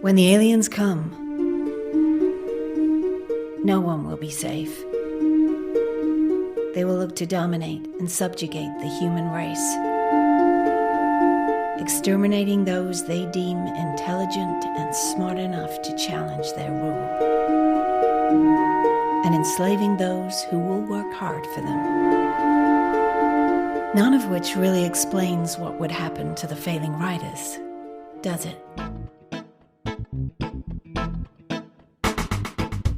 When the aliens come, no one will be safe. They will look to dominate and subjugate the human race, exterminating those they deem intelligent and smart enough to challenge their rule, and enslaving those who will work hard for them. None of which really explains what would happen to the failing writers, does it?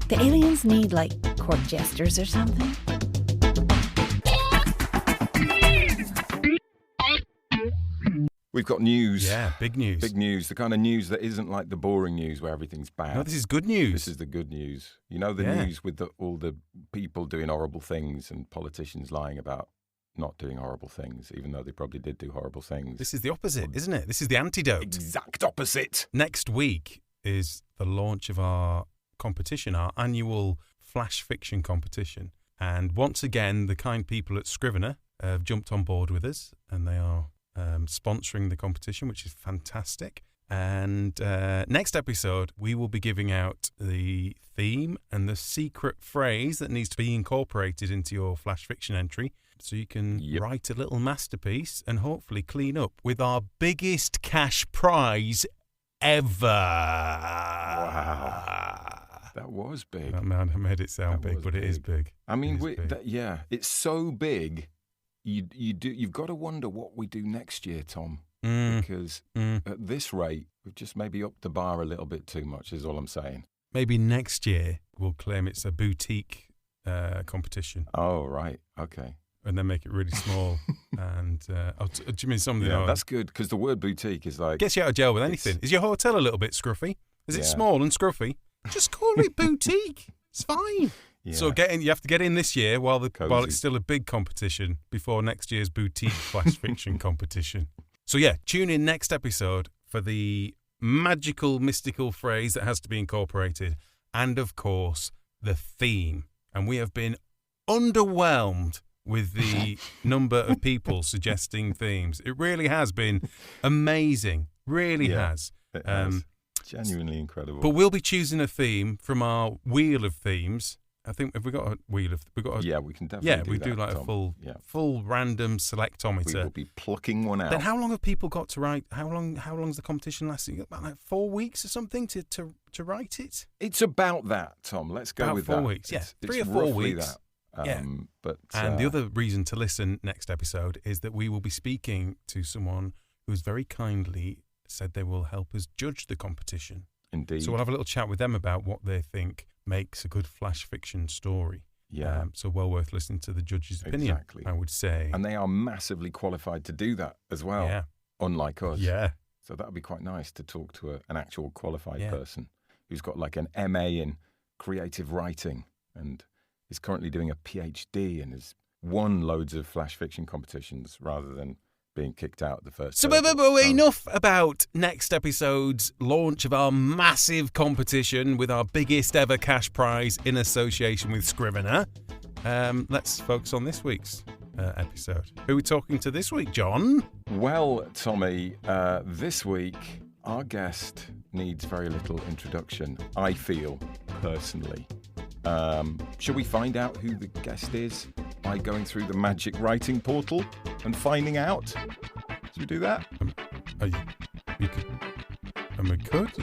The aliens need, court jesters or something? We've got news. Yeah, big news. Big news. The kind of news that isn't like the boring news where everything's bad. No, this is good news. This is the good news. You know the news with all the people doing horrible things and politicians lying about not doing horrible things, even though they probably did do horrible things. This is the opposite, isn't it? This is the antidote. Exact opposite. Next week is the launch of our competition, our annual flash fiction competition. And once again, the kind people at Scrivener have jumped on board with us, and they are sponsoring the competition, which is fantastic. And next episode, we will be giving out the theme and the secret phrase that needs to be incorporated into your flash fiction entry, so you can write a little masterpiece and hopefully clean up with our biggest cash prize ever. Wow. That was big. Oh, man, I made it sound big, but it is big. I mean, it's so big. You've got to wonder what we do next year, Tom, because at this rate, we've just maybe upped the bar a little bit too much, is all I'm saying. Maybe next year we'll claim it's a boutique competition. Oh, right. Okay. And then make it really small. And do you mean something? Yeah, that's good, because the word boutique is like... Gets you out of jail with anything. Is your hotel a little bit scruffy? Is it small and scruffy? Just call it boutique. It's fine. Yeah. So you have to get in this year while it's still a big competition before next year's boutique flash fiction competition. So tune in next episode for the magical, mystical phrase that has to be incorporated, and of course the theme. And we have been underwhelmed with the number of people suggesting themes. It really has been amazing. Really has. It has. Genuinely incredible. But we'll be choosing a theme from our wheel of themes. I think, have we got a wheel of... We can definitely do that, a full random selectometer. We will be plucking one out. Then how long have people got to write? How long's the competition lasting? About 4 weeks or something to write it? It's about that, Tom. Let's go with that. 4 weeks, It's 3 or 4 weeks. That. And the other reason to listen next episode is that we will be speaking to someone who has very kindly said they will help us judge the competition. Indeed. So we'll have a little chat with them about what they think makes a good flash fiction story. Yeah. So well worth listening to the judge's opinion, I would say. And they are massively qualified to do that as well, unlike us. Yeah. So that would be quite nice to talk to an actual qualified person who's got like an MA in creative writing and is currently doing a PhD and has won loads of flash fiction competitions rather than being kicked out at the first. So enough about next episode's launch of our massive competition with our biggest ever cash prize in association with Scrivener. Let's focus on this week's episode. Who are we talking to this week, John? Well, Tommy, this week our guest needs very little introduction, I feel, personally. Shall we find out who the guest is by going through the magic writing portal and finding out? Should we do that? You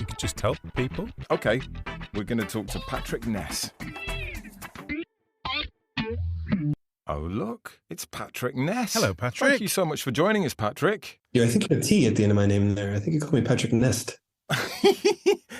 could just tell people. Okay, we're going to talk to Patrick Ness. Oh, look, it's Patrick Ness. Hello, Patrick. Thank you so much for joining us, Patrick. Yeah, I think you had a T at the end of my name there. I think you called me Patrick Nest.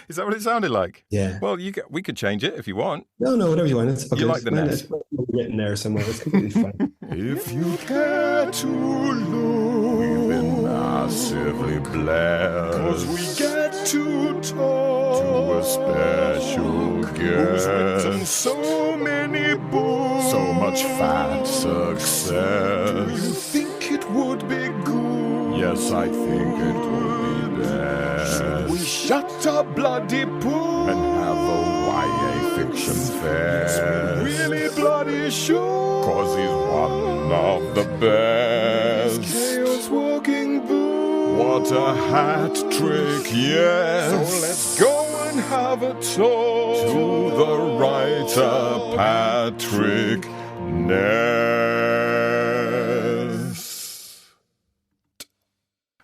Is that what it sounded like? Yeah. Well, we could change it if you want. No, whatever you want. It's okay. You like the Nest? It's written there somewhere. It's completely fine. If you care to look, we've been massively blessed, 'cause we get to talk to a special guest who's written so many books, so much fat success. Do you think it would be good? Yes, I think it would be best. Should we shut our bloody pool and have a YA fiction fest? Really bloody sure, 'cause he's one of the best. Chaos walking boo. What a hat trick, yes. So let's go and have a talk to the writer Patrick Ness.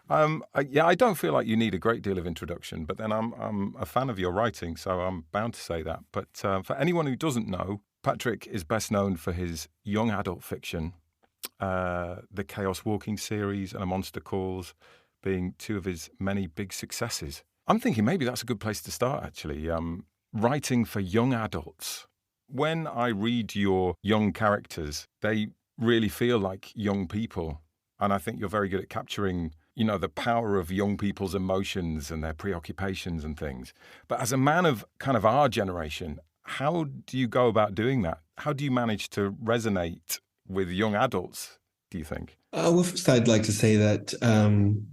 I don't feel like you need a great deal of introduction, but then I'm a fan of your writing, so I'm bound to say that. But for anyone who doesn't know, Patrick is best known for his young adult fiction, the Chaos Walking series and A Monster Calls being two of his many big successes. I'm thinking maybe that's a good place to start, actually. Writing for young adults. When I read your young characters, they really feel like young people. And I think you're very good at capturing, the power of young people's emotions and their preoccupations and things. But as a man of kind of our generation, how do you go about doing that? How do you manage to resonate with young adults, do you think? Well, first, I'd like to say that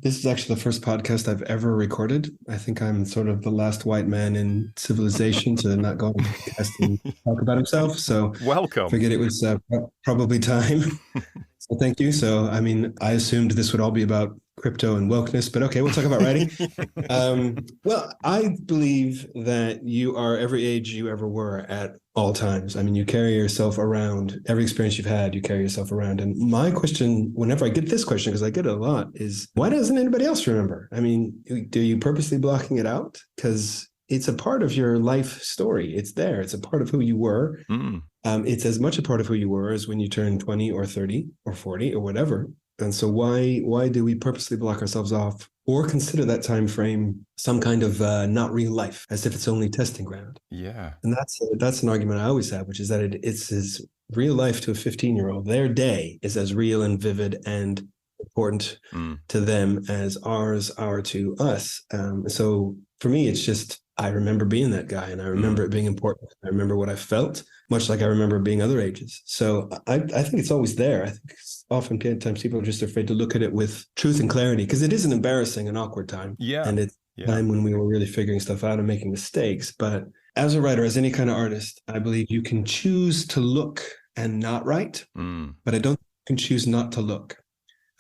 this is actually the first podcast I've ever recorded. I think I'm sort of the last white man in civilization to not go on a podcast and talk about himself. So welcome. I figured it was probably time. So thank you. So, I assumed this would all be about crypto and wokeness, but okay, we'll talk about writing. Well, I believe that you are every age you ever were at all times. You carry yourself around. Every experience you've had, you carry yourself around. And my question, whenever I get this question, because I get it a lot, is why doesn't anybody else remember? Do you purposely blocking it out? Because it's a part of your life story. It's there. It's a part of who you were. It's as much a part of who you were as when you turn 20 or 30 or 40 or whatever. And so why do we purposely block ourselves off or consider that time frame some kind of not real life, as if it's only testing ground? Yeah. And that's an argument I always have, which is that it's as real life to a 15-year-old. Their day is as real and vivid and important to them as ours are to us. So for me, it's just, I remember being that guy, and I remember it being important. I remember what I felt, much like I remember being other ages. So I think it's always there. I think oftentimes people are just afraid to look at it with truth and clarity, because it is an embarrassing and awkward time. Yeah. And it's a time when we were really figuring stuff out and making mistakes. But as a writer, as any kind of artist, I believe you can choose to look and not write, but I don't think you can choose not to look.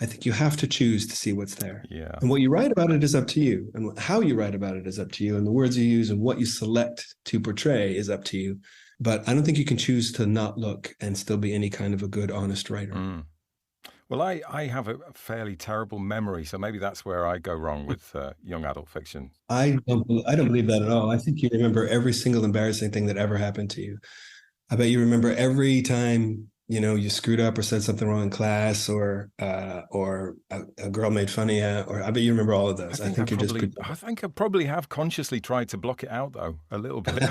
I think you have to choose to see what's there. Yeah. And what you write about it is up to you. And how you write about it is up to you. And the words you use and what you select to portray is up to you. But I don't think you can choose to not look and still be any kind of a good, honest writer. Well, I have a fairly terrible memory, so maybe that's where I go wrong with young adult fiction. I don't believe that at all. I think you remember every single embarrassing thing that ever happened to you. I bet you remember every time you screwed up or said something wrong in class, or a girl made fun of you, or I bet you remember all of those. I think I probably have consciously tried to block it out, though, a little bit.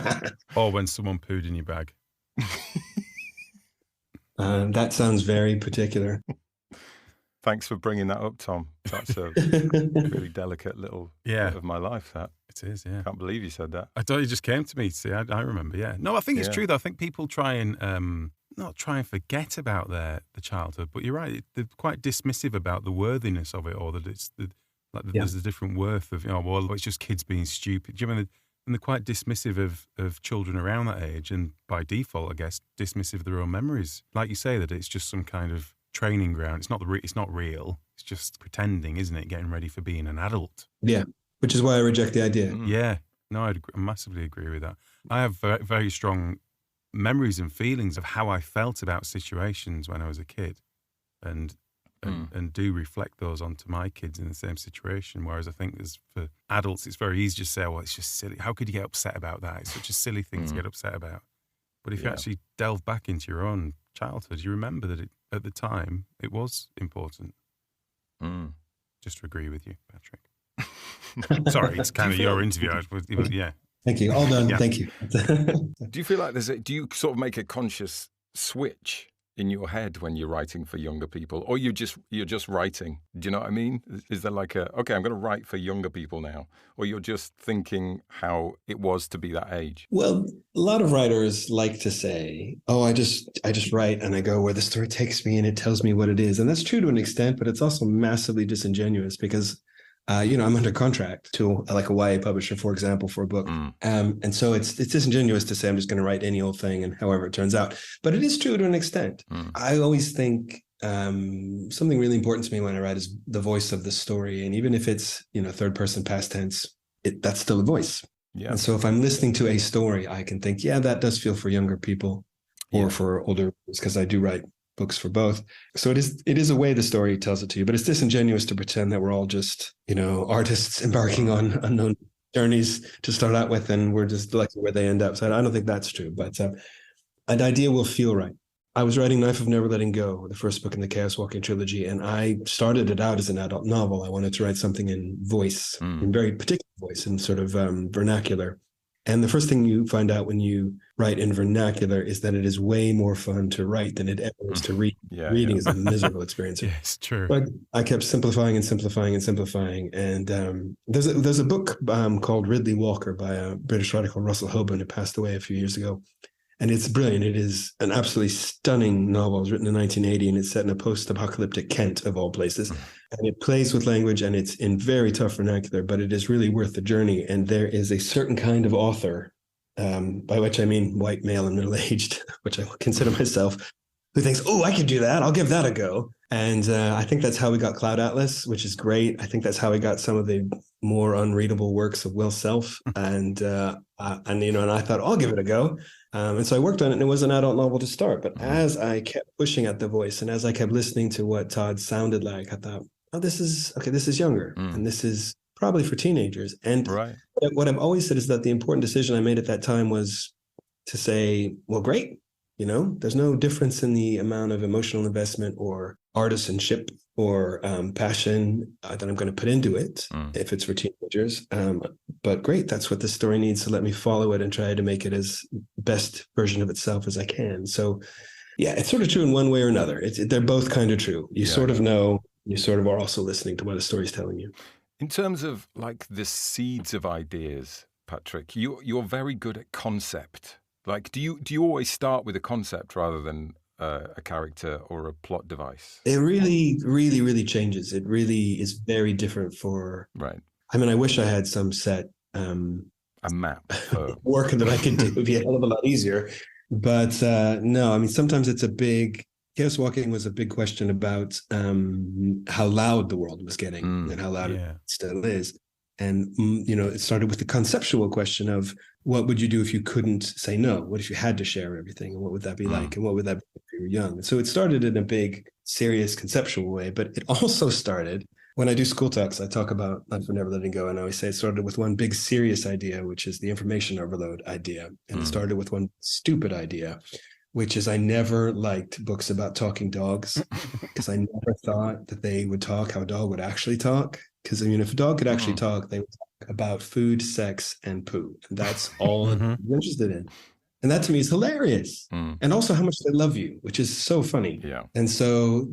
Or when someone pooed in your bag. That sounds very particular. Thanks for bringing that up, Tom. That's a really delicate little bit of my life, that. It is, yeah. Can't believe you said that. I thought it just came to me. See, I remember, yeah. No, I think it's true, though. I think people try and not try and forget about the childhood, but you're right. They're quite dismissive about the worthiness of it, or that there's a different worth of, it's just kids being stupid. Do you remember? And they're quite dismissive of children around that age, and by default, I guess, dismissive of their own memories. Like you say, that it's just some kind of training ground. It's not real. It's just pretending, isn't it? Getting ready for being an adult. Yeah, which is why I reject the idea. Yeah, no, I massively agree with that. I have very, very strong memories and feelings of how I felt about situations when I was a kid, and do reflect those onto my kids in the same situation. Whereas I think for adults, it's very easy to say, well, it's just silly. How could you get upset about that? It's such a silly thing to get upset about. But if you actually delve back into your own childhood, you remember that at the time it was important. Just to agree with you, Patrick. Sorry, it's kind of your interview. Yeah. Thank you. All done. Yeah. Thank you. Do you feel like do you sort of make a conscious switch in your head when you're writing for younger people, or you're just writing? Do you know what I mean? Is there like okay, I'm going to write for younger people now, or you're just thinking how it was to be that age? Well, a lot of writers like to say, "Oh, I just write and I go where the story takes me and it tells me what it is," and that's true to an extent, but it's also massively disingenuous because. I'm under contract to like a YA publisher, for example, for a book. And so it's disingenuous to say I'm just going to write any old thing and however it turns out. But it is true to an extent. I always think something really important to me when I write is the voice of the story. And even if it's, third person past tense, that's still a voice. Yeah. And so if I'm listening to a story, I can think, yeah, that does feel for younger people or for older, because I do write books for both. So it is a way the story tells it to you, but it's disingenuous to pretend that we're all just, artists embarking on unknown journeys to start out with, and we're just lucky where they end up. So I don't think that's true, but an idea will feel right. I was writing Knife of Never Letting Go, the first book in the Chaos Walking trilogy, and I started it out as an adult novel. I wanted to write something in voice, in very particular voice, in sort of vernacular. And the first thing you find out when you write in vernacular is that it is way more fun to write than it ever is to read. Reading is a miserable experience. Yeah, it's true. But I kept simplifying and simplifying and simplifying. And there's a book called Ridley Walker by a British writer called Russell Hoban, who passed away a few years ago. And it's brilliant. It is an absolutely stunning novel. It was written in 1980, and it's set in a post-apocalyptic Kent, of all places. And it plays with language, and it's in very tough vernacular, but it is really worth the journey. And there is a certain kind of author, by which I mean white, male, and middle-aged, which I consider myself, who thinks, oh, I could do that. I'll give that a go. And I think that's how we got Cloud Atlas, which is great. I think that's how we got some of the more unreadable works of Will Self. And I thought, I'll give it a go. And so I worked on it, and it was an adult novel to start. But as I kept pushing at the voice, and as I kept listening to what Todd sounded like, I thought, oh, this is younger, and this is probably for teenagers. And what I've always said is that the important decision I made at that time was to say, well, great. There's no difference in the amount of emotional investment or artisanship or passion that I'm going to put into it if it's for teenagers. But great, that's what the story needs. So let me follow it and try to make it as best version of itself as I can. So yeah, it's sort of true in one way or another. They're both kind of true. You sort of know, you sort of are also listening to what the story's telling you. In terms of like the seeds of ideas, Patrick, you're very good at concept. Like, do you always start with a concept rather than a character or a plot device? It really, really, really changes. It really is very different for. Right. I mean, I wish I had some set a map work that I could do. It would be a hell of a lot easier. But no, I mean, sometimes it's a big. Chaos Walking was a big question about how loud the world was getting and how loud it still is. And, it started with the conceptual question of what would you do if you couldn't say no? What if you had to share everything? And what would that be like? And what would that be if you were young? And so it started in a big, serious, conceptual way. But it also started, when I do school talks, I talk about Life of Never Letting Go. And I always say it started with one big, serious idea, which is the information overload idea. And it started with one stupid idea, which is I never liked books about talking dogs because I never thought that they would talk how a dog would actually talk. Because, I mean, if a dog could actually talk, they would talk about food, sex, and poo. And that's all I'm interested in. And that to me is hilarious. And also how much they love you, which is so funny. Yeah. And so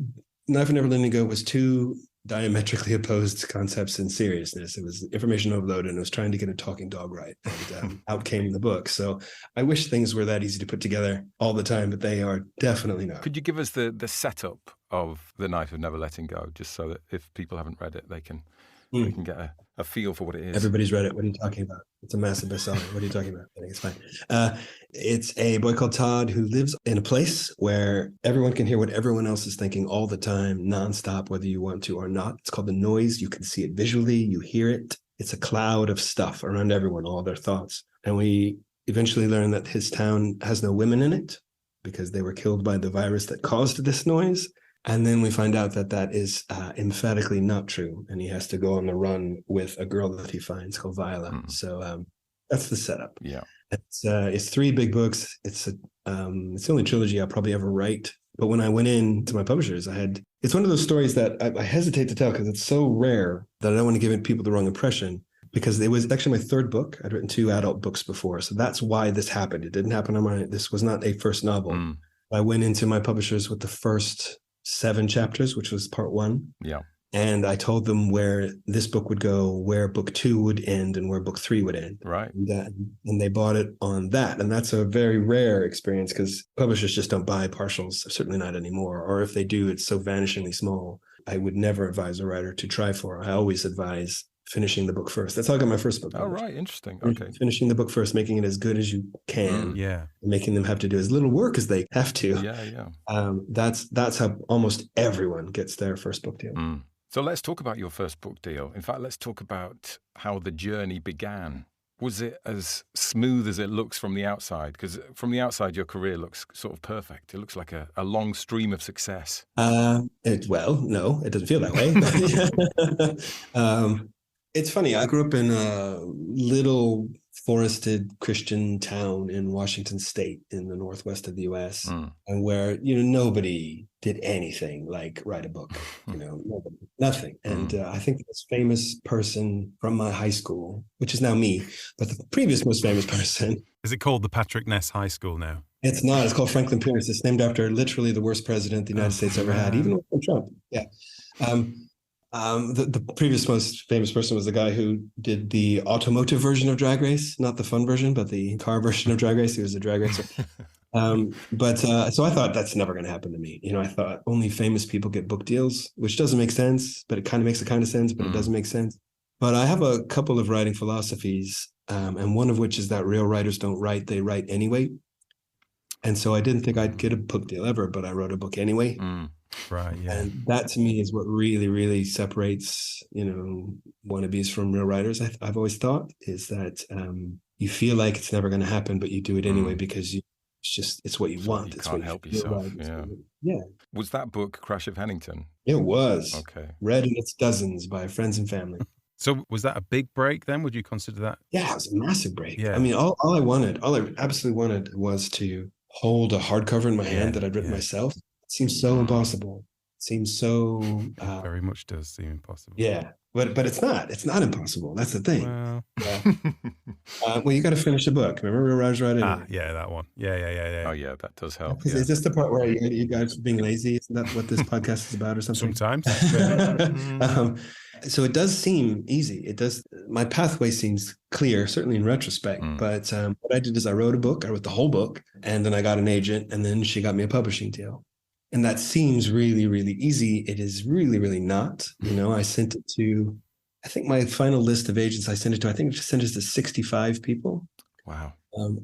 Knife of Never Letting Go was two diametrically opposed concepts in seriousness. It was information overload, and it was trying to get a talking dog right. And out came the book. So I wish things were that easy to put together all the time, but they are definitely not. Could you give us the setup of The Knife of Never Letting Go, just so that if people haven't read it, they can get a feel for what it is? Everybody's read it. What are you talking about? It's a massive bestseller. What are you talking about? I think it's fine. It's a boy called Todd who lives in a place where everyone can hear what everyone else is thinking all the time, nonstop, whether you want to or not. It's called the noise. You can see it visually. You hear it. It's a cloud of stuff around everyone, all their thoughts. And we eventually learn that his town has no women in it because they were killed by the virus that caused this noise. And then we find out that that is emphatically not true. And he has to go on the run with a girl that he finds called Viola. So that's the setup. Yeah. It's three big books. It's the only trilogy I'll probably ever write. But when I went in to my publishers, it's one of those stories that I hesitate to tell because it's so rare that I don't want to give people the wrong impression, because it was actually my third book. I'd written 2 adult books before. So that's why this happened. It didn't happen this was not a first novel. I went into my publishers with the first 7 chapters, which was part 1. Yeah. And I told them where this book would go, where book 2 would end, and where book 3 would end. Right. And they bought it on that. And that's a very rare experience because publishers just don't buy partials, certainly not anymore. Or if they do, it's so vanishingly small. I would never advise a writer to try for. I always advise finishing the book first. That's how I got my first book published. Oh, right. Interesting. Okay. Finishing the book first, making it as good as you can. Yeah. Making them have to do as little work as they have to. Yeah. That's how almost everyone gets their first book deal. So let's talk about your first book deal. In fact, let's talk about how the journey began. Was it as smooth as it looks from the outside? Because from the outside, your career looks sort of perfect. It looks like a long stream of success. No, it doesn't feel that way. It's funny. I grew up in a little forested Christian town in Washington State in the northwest of the U.S. And where, nobody did anything like write a book, nobody, nothing. And I think the most famous person from my high school, which is now me, but the previous most famous person. Is it called the Patrick Ness High School now? It's not. It's called Franklin Pierce. It's named after literally the worst president the United States ever had, even with Trump. Yeah. The previous most famous person was the guy who did the automotive version of Drag Race, not the fun version, but the car version of Drag Race. He was a drag racer. So I thought that's never going to happen to me. I thought only famous people get book deals, which doesn't make sense, but it kind of makes a kind of sense, but it doesn't make sense. But I have a couple of writing philosophies, and one of which is that real writers don't write, they write anyway. And so I didn't think I'd get a book deal ever, but I wrote a book anyway. Right, yeah. And that to me is what really, really separates, wannabes from real writers. I've always thought is that you feel like it's never going to happen, but you do it anyway because it's what you want. You can't help yourself. Yeah. Was that book Crash of Hennington? It was. Okay. Read in its dozens by friends and family. So was that a big break then? Would you consider that? Yeah, it was a massive break. Yeah. I mean, all I absolutely wanted was to hold a hardcover in my hand that I'd written myself. It seems so impossible. It seems so very much does seem impossible. Yeah, but it's not. It's not impossible. That's the thing. Well, well, you got to finish the book. Remember Raj Right? Yeah, that one. Yeah. Oh, yeah, that does help. Is this the part where you guys are being lazy? Isn't that what this podcast is about, or something? Sometimes. So it does seem easy. It does. My pathway seems clear, certainly in retrospect. But what I did is I wrote a book. I wrote the whole book, and then I got an agent, and then she got me a publishing deal. And that seems really, really easy. It is really, really not. I sent it to, I think my final list of agents I sent it to 65 people. Wow.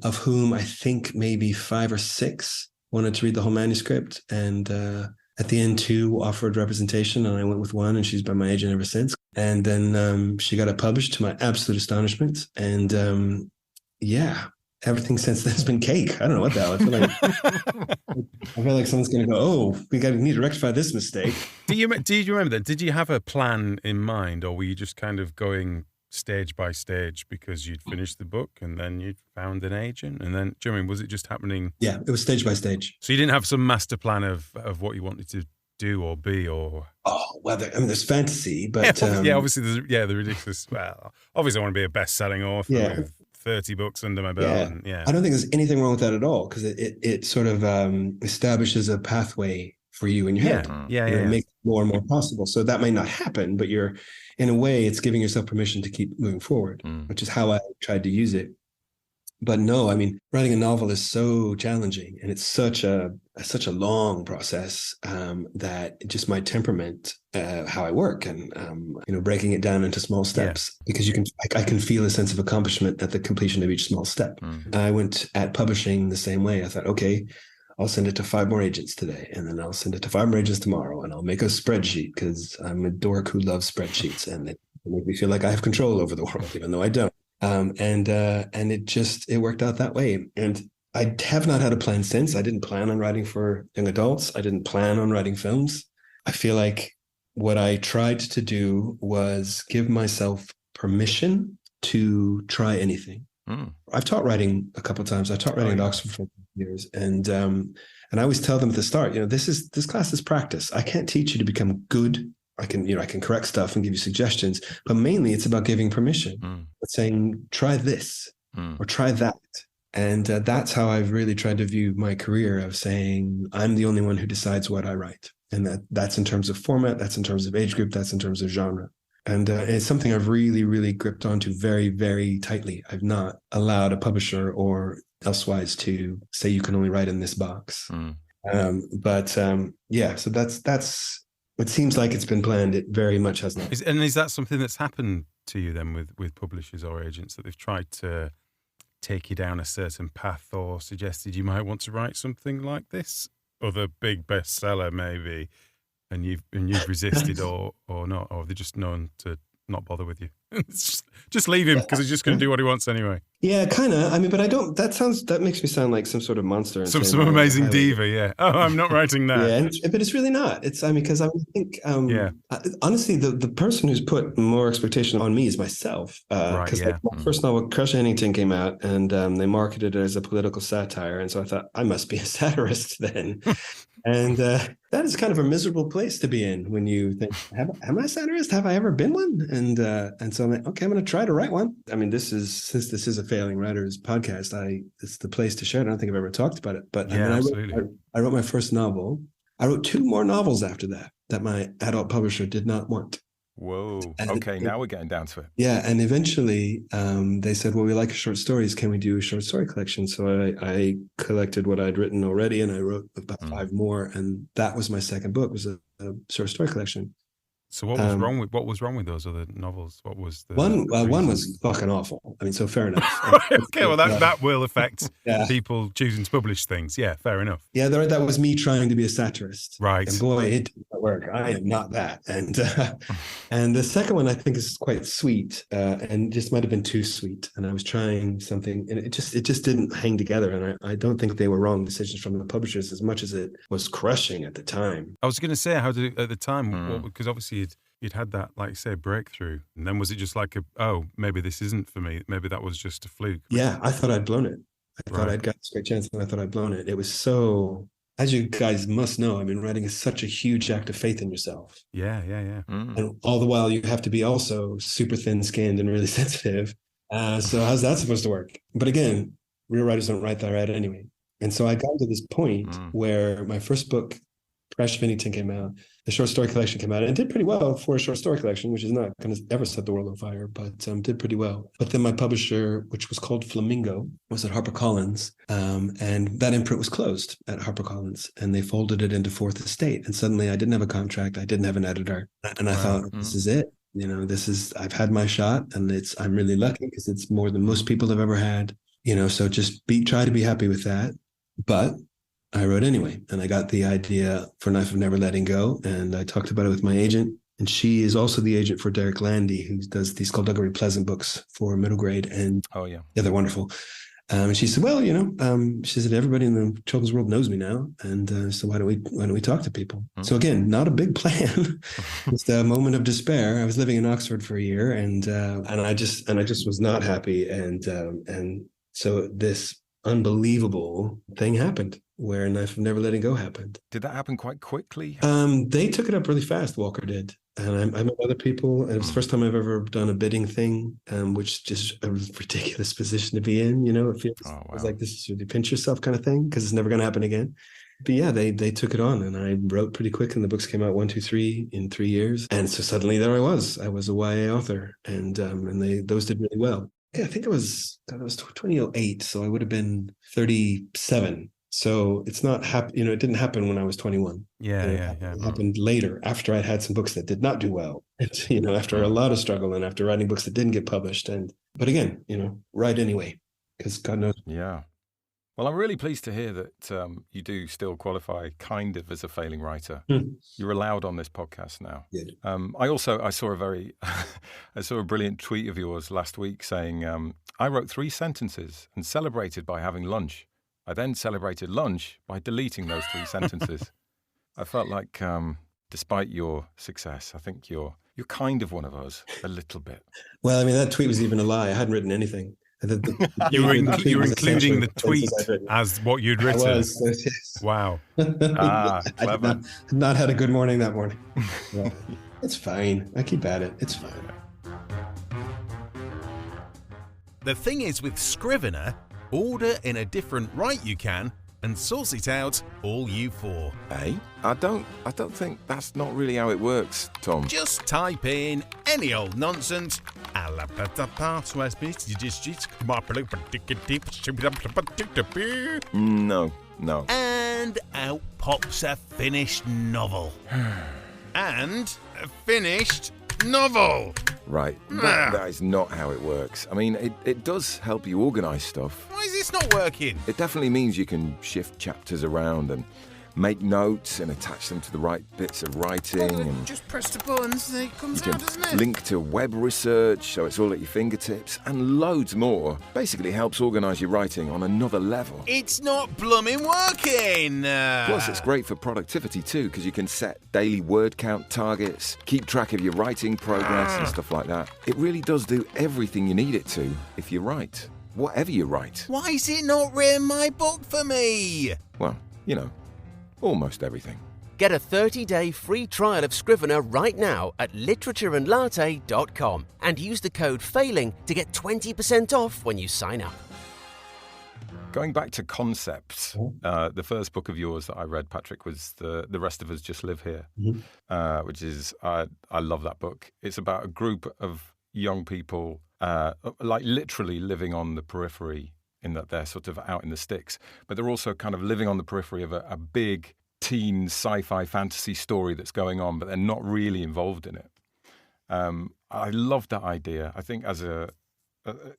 Of whom I think maybe 5 or 6 wanted to read the whole manuscript. And at the end, 2 offered representation, and I went with one, and she's been my agent ever since. And then she got it published to my absolute astonishment. And everything since then has been cake. I don't know what the hell. I feel like someone's going to go, oh, we need to rectify this mistake. Do you remember that? Did you have a plan in mind, or were you just kind of going stage by stage because you'd finished the book and then you'd found an agent? And then, do you mean, was it just happening? Yeah, it was stage by stage. So you didn't have some master plan of what you wanted to do or be, or? Oh, well, there's fantasy, but... obviously, the ridiculous... Well, obviously I want to be a best-selling author with 30 books under my belt. I don't think there's anything wrong with that at all, because it sort of establishes a pathway for you in your head. It makes it more and more possible. So that might not happen, but in a way, it's giving yourself permission to keep moving forward, which is how I tried to use it. But no, I mean, writing a novel is so challenging, and it's such a long process that just my temperament, how I work, and breaking it down into small steps, because I can feel a sense of accomplishment at the completion of each small step. I went at publishing the same way. I thought, okay, I'll send it to 5 more agents today, and then I'll send it to 5 more agents tomorrow, and I'll make a spreadsheet because I'm a dork who loves spreadsheets, and they make me feel like I have control over the world, even though I don't. And it worked out that way. And I have not had a plan since. I didn't plan on writing for young adults. I didn't plan on writing films. I feel like what I tried to do was give myself permission to try anything. I've taught writing a couple of times. I taught writing at Oxford for years. And I always tell them at the start, this class is practice. I can't teach you to become good. I can correct stuff and give you suggestions, but mainly it's about giving permission. It's saying, try this or try that. And that's how I've really tried to view my career, of saying, I'm the only one who decides what I write. And that's in terms of format, that's in terms of age group, that's in terms of genre. And it's something I've really, really gripped onto very, very tightly. I've not allowed a publisher or elsewise to say you can only write in this box. So that's It seems like it's been planned. It very much has not. Is that something that's happened to you then with publishers or agents, that they've tried to take you down a certain path or suggested you might want to write something like this, other big bestseller maybe, and you've resisted or not, or they're just known to not bother with you? just leave him because he's just going to do what he wants anyway. Yeah, kind of. I mean, but I don't. That makes me sound like some sort of monster. Some amazing diva. Yeah. Oh, I'm not writing that. Yeah, but it's really not. It's because I think. Honestly, the person who's put more expectation on me is myself. Because my first novel, Crush Hennington, came out, and they marketed it as a political satire, and so I thought I must be a satirist then. And that is kind of a miserable place to be in when you think, am I a satirist? Have I ever been one? And so I'm like, okay, I'm going to try to write one. I mean, since this is a Failing Writers podcast, it's the place to share it. I don't think I've ever talked about it, but I wrote my first novel. I wrote 2 more novels after that my adult publisher did not want. Whoa. Okay, now we're getting down to it. Yeah, and eventually they said, well, we like short stories. Can we do a short story collection? So I collected what I'd written already, and I wrote about 5 more, and that was my second book, was a short story collection. So what was wrong with those other novels? What was the one was fucking awful. I mean, so fair enough. Okay, well that will affect people choosing to publish things. Yeah, fair enough. Yeah, that was me trying to be a satirist. Right. And boy, it didn't work. I am not that. And the second one I think is quite sweet, and just might have been too sweet. And I was trying something, and it just didn't hang together. And I don't think they were wrong decisions from the publishers as much as it was crushing at the time. I was going to say, how did it at the time? Because obviously you'd had that, like you say, breakthrough, and then was it just like maybe this isn't for me? Maybe that was just a fluke. Yeah, I thought I'd blown it. I thought I'd got this great chance, and I thought I'd blown it. It was so, as you guys must know, I mean, writing is such a huge act of faith in yourself. Yeah. And all the while you have to be also super thin-skinned and really sensitive. So how's that supposed to work? But again, real writers don't write that right anyway. And so I got to this point where my first book, Crush Hennington, came out. The short story collection came out, and it did pretty well for a short story collection, which is not going to ever set the world on fire, but did pretty well. But then my publisher, which was called Flamingo, was at HarperCollins, and that imprint was closed at HarperCollins, and they folded it into Fourth Estate. And suddenly I didn't have a contract, I didn't have an editor, and I thought, this is it. You know, I've had my shot, and I'm really lucky because it's more than most people have ever had. You know, so just try to be happy with that. But I wrote anyway, and I got the idea for Knife of Never Letting Go, and I talked about it with my agent, and she is also the agent for Derek Landy, who does these Skullduggery Pleasant books for middle grade, and they're wonderful. And she said, well, she said, everybody in the children's world knows me now, and so why don't we talk to people? So again, not a big plan. It's a moment of despair. I was living in Oxford for a year, and I just was not happy, and so this unbelievable thing happened, where Knife of Never Letting Go happened. Did that happen quite quickly? They took it up really fast, Walker did. And I met other people, and it was the first time I've ever done a bidding thing, which is just a ridiculous position to be in. It feels like this is really pinch yourself kind of thing, because it's never going to happen again. But yeah, they took it on, and I wrote pretty quick, and the books came out 1, 2, 3 in 3 years. And so suddenly there I was a YA author, and those did really well. Yeah, I think it was 2008, so I would have been 37. So it's not it didn't happen when I was 21. It happened later, after I'd had some books that did not do well. After a lot of struggle, and after writing books that didn't get published. But again, write anyway, because God knows. Yeah. Well, I'm really pleased to hear that you do still qualify kind of as a failing writer. You're allowed on this podcast now. Yeah. I saw a brilliant tweet of yours last week saying, I wrote 3 sentences and celebrated by having lunch. I then celebrated lunch by deleting those 3 sentences. I felt like, despite your success, I think you're kind of one of us, a little bit. Well, I mean, that tweet was even a lie. I hadn't written anything. You were including the tweet as what you'd written. I was, yes. Wow. I Clever. did not had a good morning that morning. Yeah. It's fine. I keep at it. It's fine. The thing is with Scrivener, order in a different right you can, and source it out all you for. Hey, I don't think that's not really how it works, Tom. Just type in any old nonsense. No. And out pops a finished novel. and a finished novel. Right, that is not how it works. I mean, it does help you organise stuff. Why is this not working? It definitely means you can shift chapters around and make notes and attach them to the right bits of writing. And just press the buttons and it comes out, doesn't it? Link to web research so it's all at your fingertips and loads more. Basically helps organise your writing on another level. It's not blooming working. Plus, it's great for productivity too, because you can set daily word count targets, keep track of your writing progress and stuff like that. It really does do everything you need it to if you write. Whatever you write. Why is it not written my book for me? Well, you know, almost everything. Get a 30-day free trial of Scrivener right now at literatureandlatte.com and use the code FAILING to get 20% off when you sign up. Going back to concepts, the first book of yours that I read, Patrick, was The Rest of Us Just Live Here, which is, I love that book. It's about a group of young people, like literally living on the periphery, in that they're sort of out in the sticks, but they're also kind of living on the periphery of a big teen sci-fi fantasy story that's going on, but they're not really involved in it. I love that idea. I think as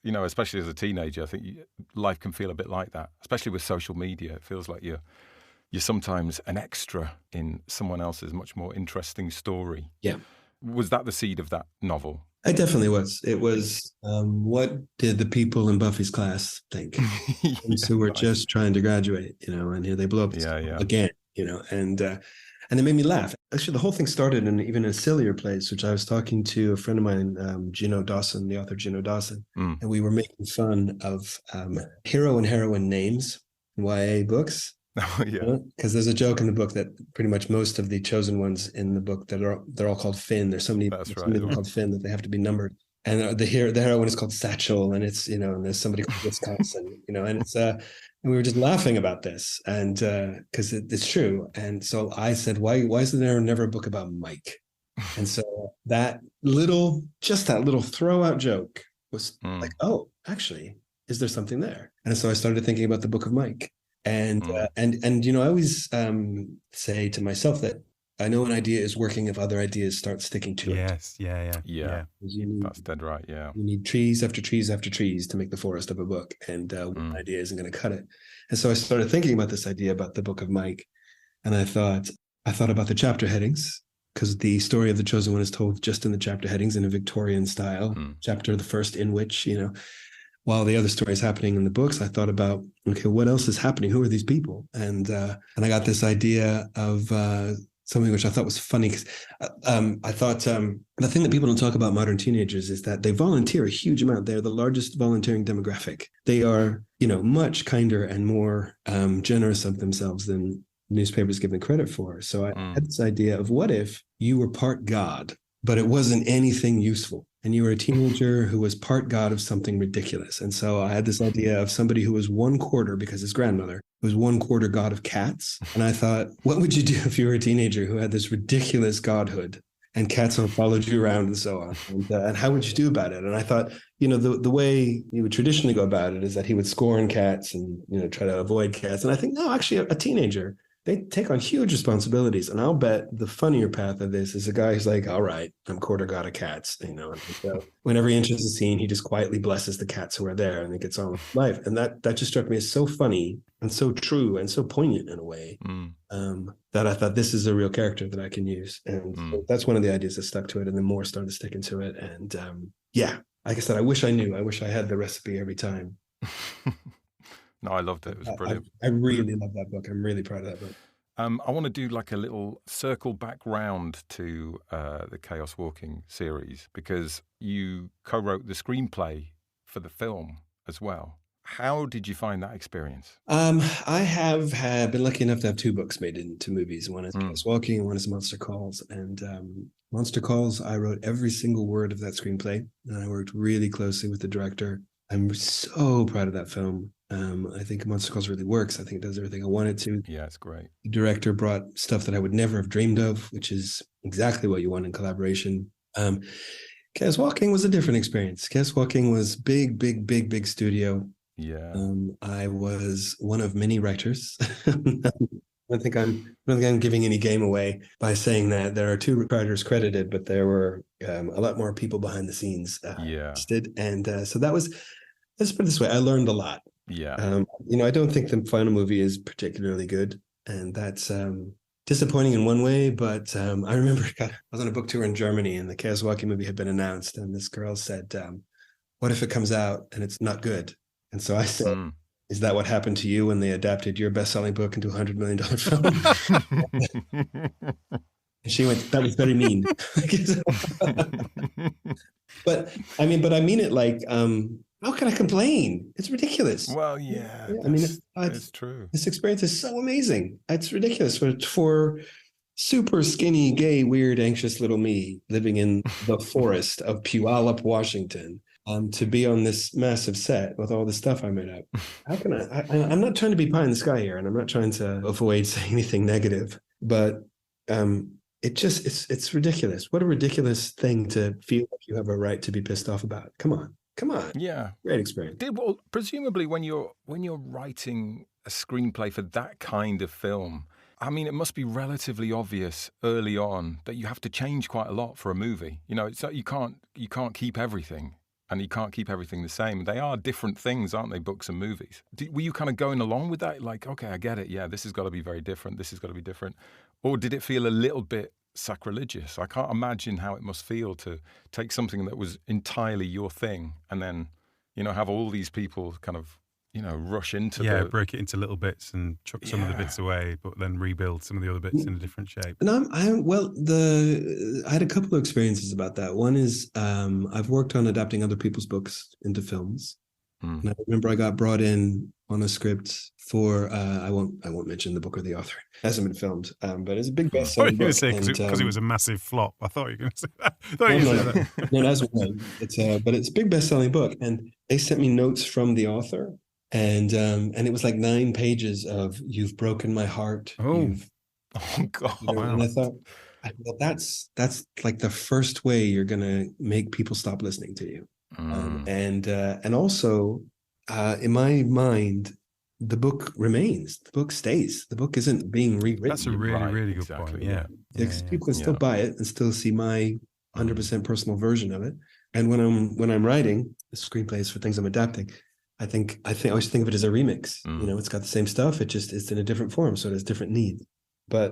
especially as a teenager, I think life can feel a bit like that, especially with social media. It feels like you're sometimes an extra in someone else's much more interesting story. Yeah. Was that the seed of that novel? It definitely was. It was, what did the people in Buffy's class think? Who were just trying to graduate, and here they blow up again, and it made me laugh. Actually, the whole thing started in even a sillier place, which I was talking to a friend of mine, Gino Dawson, the author Gino Dawson, and we were making fun of hero and heroine names in YA books. Oh, yeah. Because there's a joke in the book that pretty much most of the chosen ones in the book they're all called Finn. There's so many of them called Finn that they have to be numbered. And the heroine is called Satchel, and it's and there's somebody called Wisconsin, and it's and we were just laughing about this, and because it's true. And so I said, why is there never a book about Mike? And so that little throw out joke was like, oh, actually, is there something there? And so I started thinking about the Book of Mike. And I always say to myself that I know an idea is working if other ideas start sticking to it. Yes, yeah. That's dead right, yeah. You need trees after trees after trees to make the forest of a book, and one idea isn't going to cut it. And so I started thinking about this idea about the Book of Mike, and I thought about the chapter headings, because the story of the Chosen One is told just in the chapter headings in a Victorian style. Chapter the first in which, while the other story is happening in the books, I thought about, okay, what else is happening? Who are these people? And I got this idea of something which I thought was funny, because I thought the thing that people don't talk about modern teenagers is that they volunteer a huge amount. They're the largest volunteering demographic. They are, much kinder and more generous of themselves than newspapers give them credit for. So I had this idea of, what if you were part God, but it wasn't anything useful? And you were a teenager who was part God of something ridiculous. And so I had this idea of somebody who was 1/4, because his grandmother was 1/4 God of cats. And I thought, what would you do if you were a teenager who had this ridiculous godhood and cats followed you around and so on? And how would you do about it? And I thought, the way you would traditionally go about it is that he would scorn cats and, try to avoid cats. And I think, no, actually a teenager, they take on huge responsibilities. And I'll bet the funnier path of this is a guy who's like, all right, I'm quarter god of cats, and so whenever he enters a scene, he just quietly blesses the cats who are there, and it gets on with life. And that just struck me as so funny and so true and so poignant in a way, that I thought, this is a real character that I can use. And so that's one of the ideas that stuck to it. And then more started sticking to it. And like I said, I wish I knew. I wish I had the recipe every time. No, I loved it. It was brilliant. I really love that book. I'm really proud of that book. I want to do like a little circle back round to the Chaos Walking series, because you co-wrote the screenplay for the film as well. How did you find that experience? I have been lucky enough to have 2 books made into movies. One is Chaos Walking and one is Monster Calls. And Monster Calls, I wrote every single word of that screenplay, and I worked really closely with the director. I'm so proud of that film. I think Monster Calls really works. I think it does everything I want it to. Yeah, it's great. The director brought stuff that I would never have dreamed of, which is exactly what you want in collaboration. Chaos Walking was a different experience. Chaos Walking was big studio. Yeah. I was one of many writers. I don't think I'm giving any game away by saying that there are 2 writers credited, but there were a lot more people behind the scenes listed. And so let's put it this way, I learned a lot. Yeah. I don't think the final movie is particularly good, and that's disappointing in one way. But I remember I was on a book tour in Germany, and the Kiyosaki movie had been announced, and this girl said, "What if it comes out and it's not good?" And so I said, "Is that what happened to you when they adapted your best-selling book into a $100 million film?" And she went, "That was very mean." But I mean it like. How can I complain? It's ridiculous. Well, yeah. I mean, it's true. This experience is so amazing. It's ridiculous for super skinny, gay, weird, anxious little me living in the forest of Puyallup, Washington, to be on this massive set with all the stuff I made up. How can I'm not trying to be pie in the sky here, and I'm not trying to avoid saying anything negative, but it's ridiculous. What a ridiculous thing to feel like you have a right to be pissed off about. Come on. Yeah. Great experience. Well, presumably when you're writing a screenplay for that kind of film, I mean, it must be relatively obvious early on that you have to change quite a lot for a movie. So you can't keep everything, and you can't keep everything the same. They are different things, aren't they, books and movies? Were you kind of going along with that? Like, okay, I get it. Yeah, this has got to be very different. This has got to be different. Or did it feel a little bit sacrilegious? I can't imagine how it must feel to take something that was entirely your thing and then, have all these people kind of, rush into break it into little bits and chuck some of the bits away, but then rebuild some of the other bits in a different shape. And I had a couple of experiences about that. One is I've worked on adapting other people's books into films. And I remember I got brought in on a script for I won't mention the book or the author. It hasn't been filmed, but it's a big bestseller book. Because it was a massive flop. I thought you were going to say that. No, that's one. But it's a big best-selling book, and they sent me notes from the author, and it was like 9 pages of "You've broken my heart." Oh God! And I thought, well, that's like the first way you're going to make people stop listening to you. And also, in my mind, the book remains. The book stays. The book isn't being rewritten. That's a really good point. Yeah. People can still buy it and still see my 100% personal version of it. And when I'm writing the screenplays for things I'm adapting, I always think of it as a remix. It's got the same stuff. It's in a different form, so it has different needs. I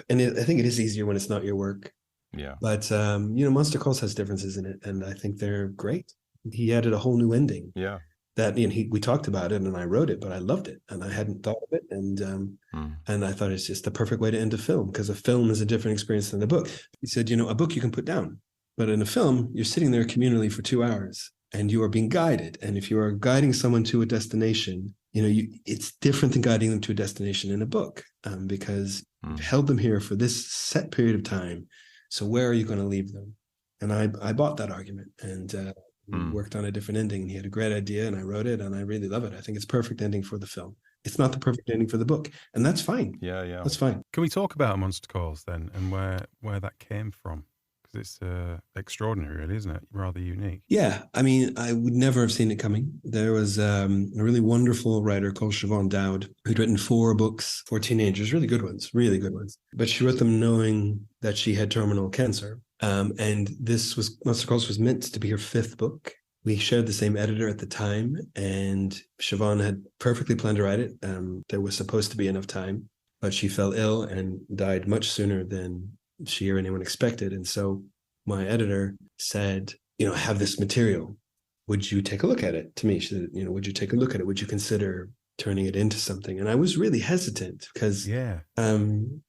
think it is easier when it's not your work. Yeah. But Monster Calls has differences in it, and I think they're great. He added a whole new ending. Yeah. That we talked about it, and I wrote it, but I loved it, and I hadn't thought of it, and I thought it's just the perfect way to end a film, because a film is a different experience than a book. He said, a book you can put down, but in a film, you're sitting there communally for 2 hours, and you are being guided. And if you are guiding someone to a destination, it's different than guiding them to a destination in a book, because you've held them here for this set period of time. So where are you going to leave them? And I bought that argument, and we worked on a different ending. He had a great idea, and I wrote it, and I really love it. I think it's perfect ending for the film. It's not the perfect ending for the book, and that's fine. Yeah. That's fine. Can we talk about Monster Calls then, and where that came from? Because it's extraordinary, really, isn't it? Rather unique. Yeah, I mean, I would never have seen it coming. There was a really wonderful writer called Siobhan Dowd who'd written 4 books for teenagers, really good ones. But she wrote them knowing that she had terminal cancer. And Monster Calls was meant to be her 5th book. We shared the same editor at the time, and Siobhan had perfectly planned to write it. There was supposed to be enough time, but she fell ill and died much sooner than she or anyone expected. And so my editor said, I have this material. Would you take a look at it? To me, she said, would you take a look at it? Would you consider turning it into something? And I was really hesitant because a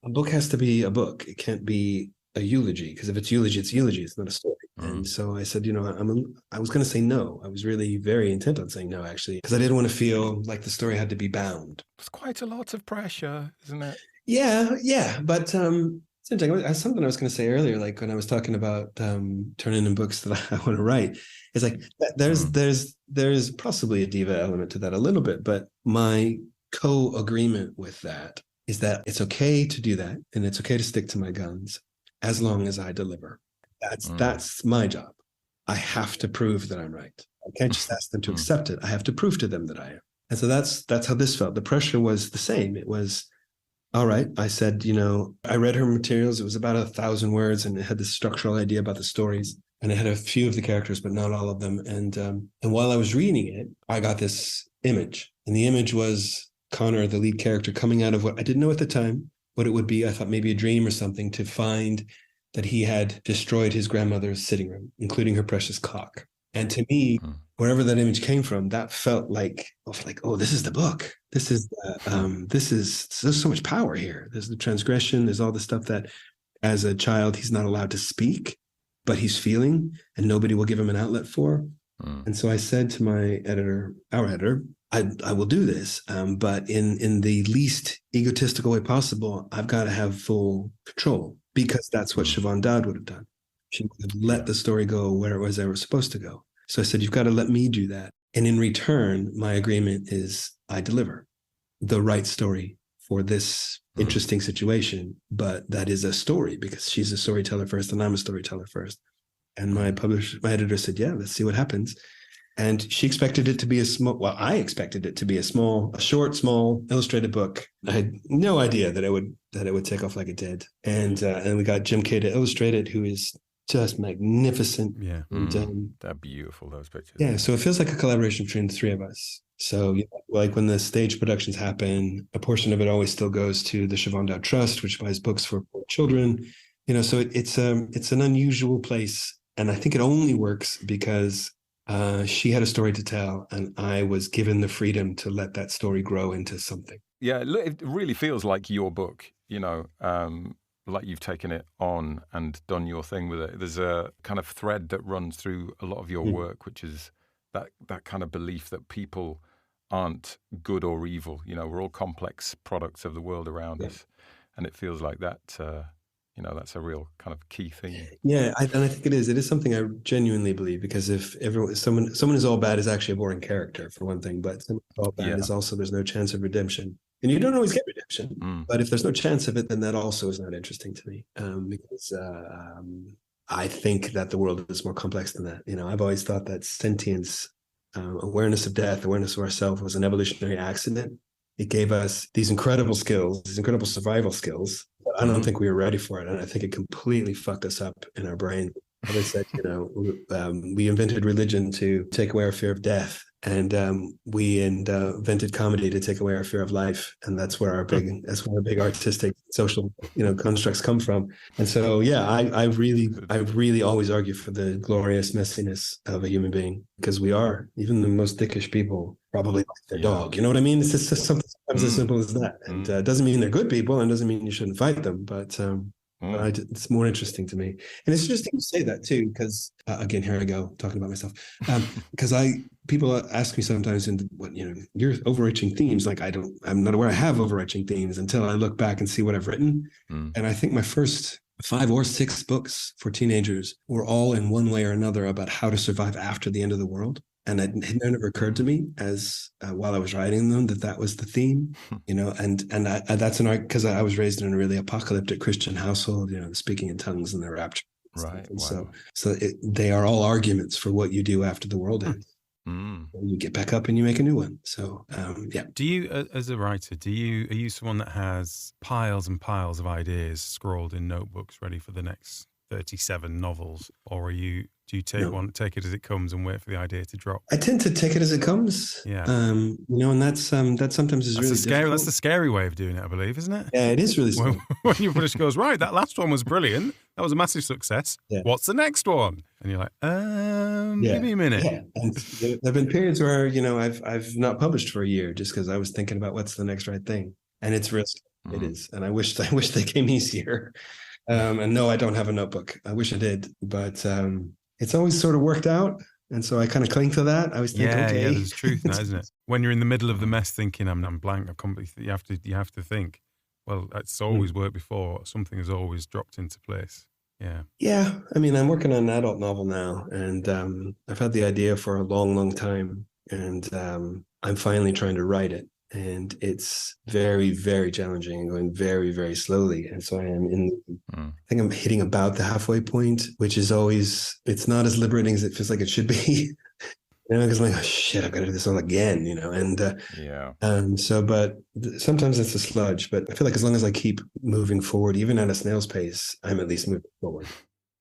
book has to be a book. It can't be a eulogy, because if it's eulogy, it's eulogy. It's not a story. And so I said, I was going to say no. I was really very intent on saying no, actually, because I didn't want to feel like the story had to be bound. It's quite a lot of pressure, isn't it? Yeah. But something I was going to say earlier, like when I was talking about turning in books that I want to write, it's like there's possibly a diva element to that a little bit, but my co-agreement with that is that it's okay to do that, and it's okay to stick to my guns as long as I deliver. That's my job. I have to prove that I'm right. I can't just ask them to accept it. I have to prove to them that I am. And so that's how this felt. The pressure was the same. It was, all right. I said, I read her materials. It was about 1,000 words, and it had this structural idea about the stories. And it had a few of the characters, but not all of them. And while I was reading it, I got this image. And the image was Connor, the lead character, coming out of what I didn't know at the time what it would be. I thought maybe a dream or something, to find that he had destroyed his grandmother's sitting room, including her precious clock. And to me, wherever that image came from, that felt like, oh, this is the book. There's so much power here. There's the transgression. There's all the stuff that as a child, he's not allowed to speak, but he's feeling, and nobody will give him an outlet for. And so I said to my editor, our editor, I will do this, but in the least egotistical way possible. I've got to have full control, because that's what Siobhan Dowd would have done. She would have let the story go where it was ever supposed to go. So I said, you've got to let me do that. And in return, my agreement is I deliver the right story for this interesting situation, but that is a story, because she's a storyteller first and I'm a storyteller first. And my editor said, yeah, let's see what happens. And she expected it to be I expected it to be a short, small illustrated book. I had no idea that it would take off like it did. And we got Jim Kay to illustrate it, who is just magnificent. Yeah. They're beautiful, those pictures. Yeah. So it feels like a collaboration between the three of us. So like when the stage productions happen, a portion of it always still goes to the Siobhan Dowd Trust, which buys books for children. So it's an unusual place. And I think it only works because she had a story to tell, and I was given the freedom to let that story grow into something. Yeah, it really feels like your book, like you've taken it on and done your thing with it. There's a kind of thread that runs through a lot of your work, which is that kind of belief that people aren't good or evil. We're all complex products of the world around us. And it feels like that... that's a real kind of key thing. Yeah, and I think it is. It is something I genuinely believe, because if someone is all bad is actually a boring character, for one thing, but someone is all bad is also, there's no chance of redemption. And you don't always get redemption, but if there's no chance of it, then that also is not interesting to me, because I think that the world is more complex than that. I've always thought that sentience, awareness of death, awareness of ourselves was an evolutionary accident. It gave us these incredible skills, these incredible survival skills. But I don't think we were ready for it. And I think it completely fucked us up in our brain. As I said, we invented religion to take away our fear of death. And we invented comedy to take away our fear of life. And that's where our big artistic, social, constructs come from. And so, yeah, I really always argue for the glorious messiness of a human being, because we are, even the most dickish people, probably like their dog. You know what I mean? It's just something sometimes as simple as that. And it doesn't mean they're good people, and doesn't mean you shouldn't fight them. But it's more interesting to me. And it's interesting to say that too, because again, here I go talking about myself. Because people ask me sometimes, your overarching themes, like I'm not aware I have overarching themes until I look back and see what I've written. And I think my first 5 or 6 books for teenagers were all in one way or another about how to survive after the end of the world. And it had never occurred to me as while I was writing them that was the theme, and that's an art, because I was raised in a really apocalyptic Christian household, speaking in tongues and the rapture. Right. And wow. So they are all arguments for what you do after the world ends. You get back up and you make a new one. So, yeah. Do you, as a writer, are you someone that has piles and piles of ideas scrawled in notebooks ready for the next 37 novels, or do you take it as it comes and wait for the idea to drop? I tend to take it as it comes. Yeah. And that sometimes is really scary. difficult. That's the scary way of doing it, I believe, isn't it? Yeah, it is really scary. When your publisher goes, right, that last one was brilliant. That was a massive success. Yeah. What's the next one? And you're like, give me a minute. Yeah. And there have been periods where, I've not published for a year just because I was thinking about what's the next right thing. And it's risky. It is. And I wish they came easier. And no, I don't have a notebook. I wish I did, but it's always sort of worked out. And so I kind of cling to that. I was thinking, okay. Yeah, there's truth in that, isn't it? When you're in the middle of the mess thinking, I'm blank, you have to think, well, it's always worked before. Something has always dropped into place. Yeah. Yeah. I mean, I'm working on an adult novel now, and I've had the idea for a long, long time. And I'm finally trying to write it. And it's very, very challenging and going very, very slowly. And so I think I'm hitting about the halfway point, which is always, it's not as liberating as it feels like it should be. Because I'm like, oh, shit, I've got to do this all again, but sometimes it's a sludge, but I feel like as long as I keep moving forward, even at a snail's pace, I'm at least moving forward.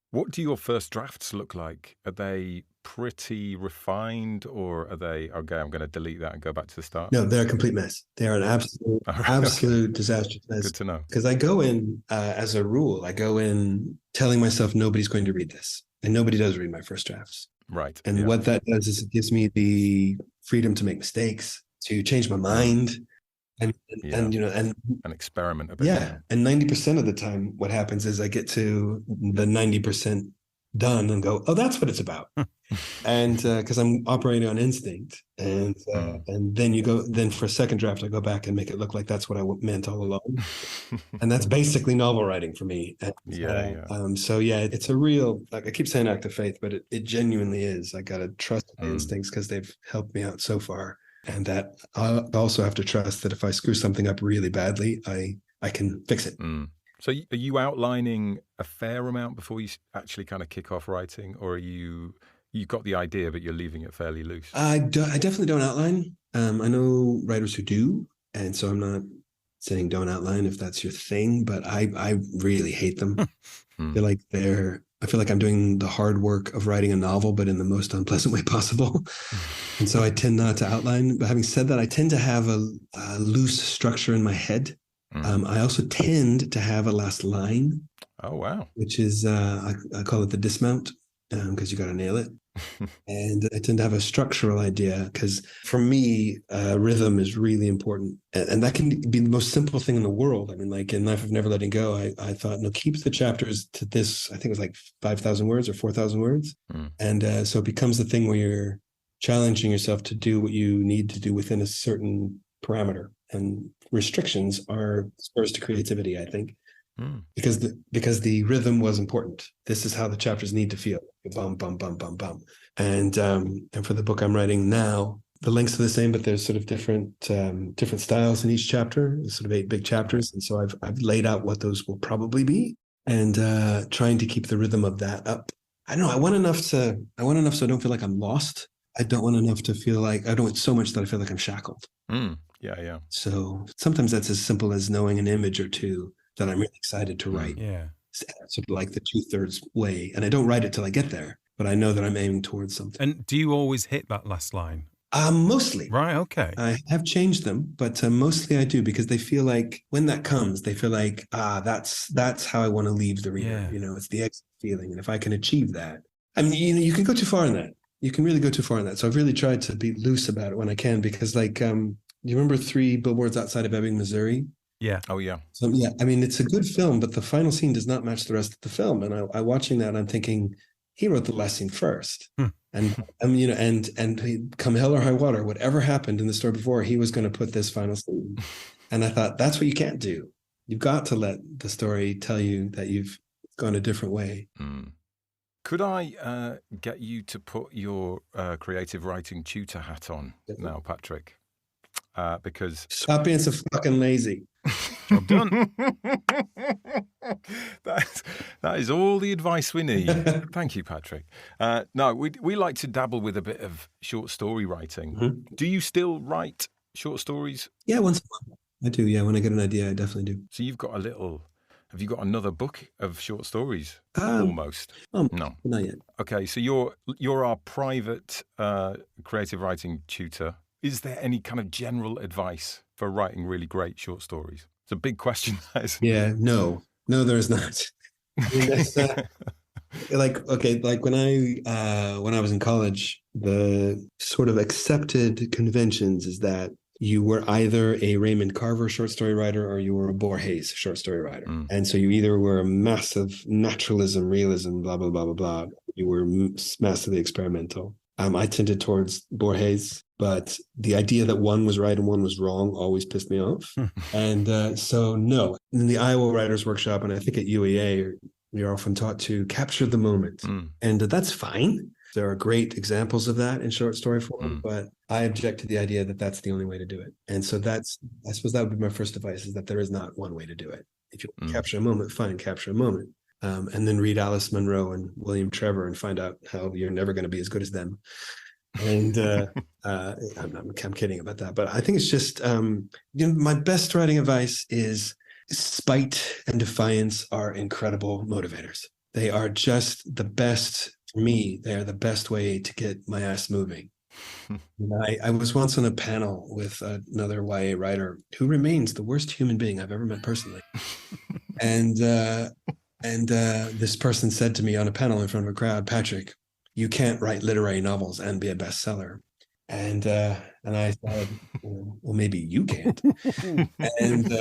What do your first drafts look like? Are they pretty refined, or are they, okay, I'm going to delete that and go back to the start? No, they're a complete mess. They are an absolute disastrous mess. Good to know. Because I go in, as a rule, telling myself nobody's going to read this. And nobody does read my first drafts. Right. And what that does is it gives me the freedom to make mistakes, to change my mind, and experiment a bit. Yeah. And 90% of the time, what happens is I get to the 90% done and go, oh, that's what it's about. And because I'm operating on instinct. And then for a second draft, I go back and make it look like that's what I meant all along. And that's basically novel writing for me. And, So it's a real, like I keep saying act of faith, but it genuinely is. I got to trust my instincts because they've helped me out so far. And that I also have to trust that if I screw something up really badly, I can fix it. So are you outlining a fair amount before you actually kind of kick off writing, or are you got the idea but you're leaving it fairly loose? I definitely don't outline. I know writers who do, and so I'm not saying don't outline if that's your thing, but I really hate them. I feel like I'm doing the hard work of writing a novel, but in the most unpleasant way possible. And so I tend not to outline. But having said that, I tend to have a loose structure in my head. I also tend to have a last line. Oh, wow. Which is, I call it the dismount, because you got to nail it. And I tend to have a structural idea because for me, rhythm is really important. And that can be the most simple thing in the world. I mean, like in Life of Never Letting Go, I thought, no, keep the chapters to this, I think it was like 5,000 words or 4,000 words. And so it becomes the thing where you're challenging yourself to do what you need to do within a certain parameter. And restrictions are spurs to creativity, I think. Because the rhythm was important. This is how the chapters need to feel. Bum, bum, bum, bum, bum. And for the book I'm writing now, the lengths are the same, but there's sort of different styles in each chapter. There's sort of 8 big chapters. And so I've laid out what those will probably be and trying to keep the rhythm of that up. I don't know. I want enough so I don't feel like I'm lost. I don't want enough to feel like, I don't want so much that I feel like I'm shackled. Yeah. So sometimes that's as simple as knowing an image or two that I'm really excited to write. Yeah. Sort of like the 2/3 way. And I don't write it till I get there, but I know that I'm aiming towards something. And do you always hit that last line? Mostly. Right, okay. I have changed them, but mostly I do because they feel like when that comes, they feel like, that's how I want to leave the reader. Yeah. It's the exit feeling. And if I can achieve that, I mean, you can go too far in that. You can really go too far in that. So I've really tried to be loose about it when I can because you remember 3 Billboards Outside of Ebbing, Missouri? Yeah. Oh, yeah. So, yeah, I mean, it's a good film, but the final scene does not match the rest of the film. And I watching that, I'm thinking, he wrote the last scene first. And, and come hell or high water, whatever happened in the story before, he was going to put this final scene. And I thought, that's what you can't do. You've got to let the story tell you that you've gone a different way. Could I get you to put your creative writing tutor hat on now, Patrick? Because stop being so fucking lazy. Job done. That is all the advice we need. Thank you, Patrick. No, we like to dabble with a bit of short story writing. Do you still write short stories? Yeah, once in a while. I do. Yeah, when I get an idea, I definitely do. So have you got another book of short stories? Almost. No, not yet. Okay, so you're our private creative writing tutor. Is there any kind of general advice for writing really great short stories? It's a big question, isn't it? Yeah, no, there is not. I mean, that's, like when I was in college, the sort of accepted conventions is that you were either a Raymond Carver short story writer or you were a Borges short story writer. And so you either were a massive naturalism, realism, blah, blah, blah, blah, blah. You were massively experimental. I tended towards Borges, but the idea that one was right and one was wrong always pissed me off. And so, no. In the Iowa Writers Workshop, and I think at UEA, we are often taught to capture the moment. And that's fine. There are great examples of that in short story form, but I object to the idea that that's the only way to do it. And so I suppose that would be my first advice, is that there is not one way to do it. If you capture a moment, fine, capture a moment. And then read Alice Munro and William Trevor and find out how you're never going to be as good as them. And I'm kidding about that, but I think it's just my best writing advice is spite and defiance are incredible motivators. They are just the best for me. They are the best way to get my ass moving. I was once on a panel with another YA writer who remains the worst human being I've ever met personally. And this person said to me on a panel in front of a crowd, "Patrick, you can't write literary novels and be a bestseller." And I said, "Well, maybe you can't." And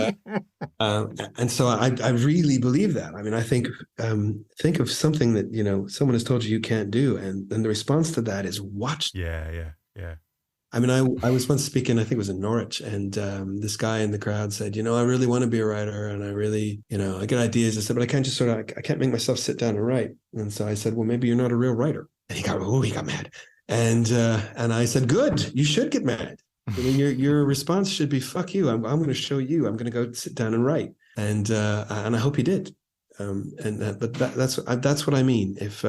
so I really believe that. I mean, I think of something that someone has told you can't do, and the response to that is watch. Yeah. I mean, I was once speaking, I think it was in Norwich, and this guy in the crowd said, I really want to be a writer, and I really, I get ideas. I said, but I can't just I can't make myself sit down and write. And so I said, well, maybe you're not a real writer. And he got mad. And I said, good, you should get mad. I mean, your response should be, fuck you. I'm going to show you. I'm going to go sit down and write. And I hope he did. But that's what I mean. If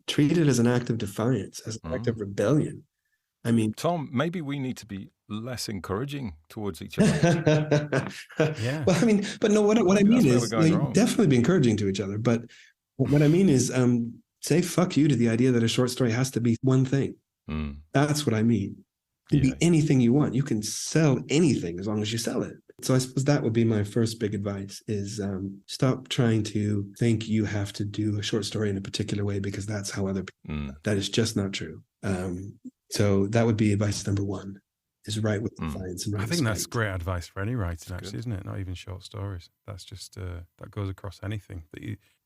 treat it as an act of defiance, as an act of rebellion. I mean, Tom, maybe we need to be less encouraging towards each other. Yeah. Well, I mean, but no, what I mean is definitely be encouraging to each other. But what I mean is say fuck you to the idea that a short story has to be one thing. That's what I mean. It can be anything you want. You can sell anything as long as you sell it. So I suppose that would be my first big advice is stop trying to think you have to do a short story in a particular way because that's how other people, that is just not true. So that would be advice number one, is write with defiance and write. I think that's great advice for any writing, actually, isn't it? Not even short stories. That's just, that goes across anything.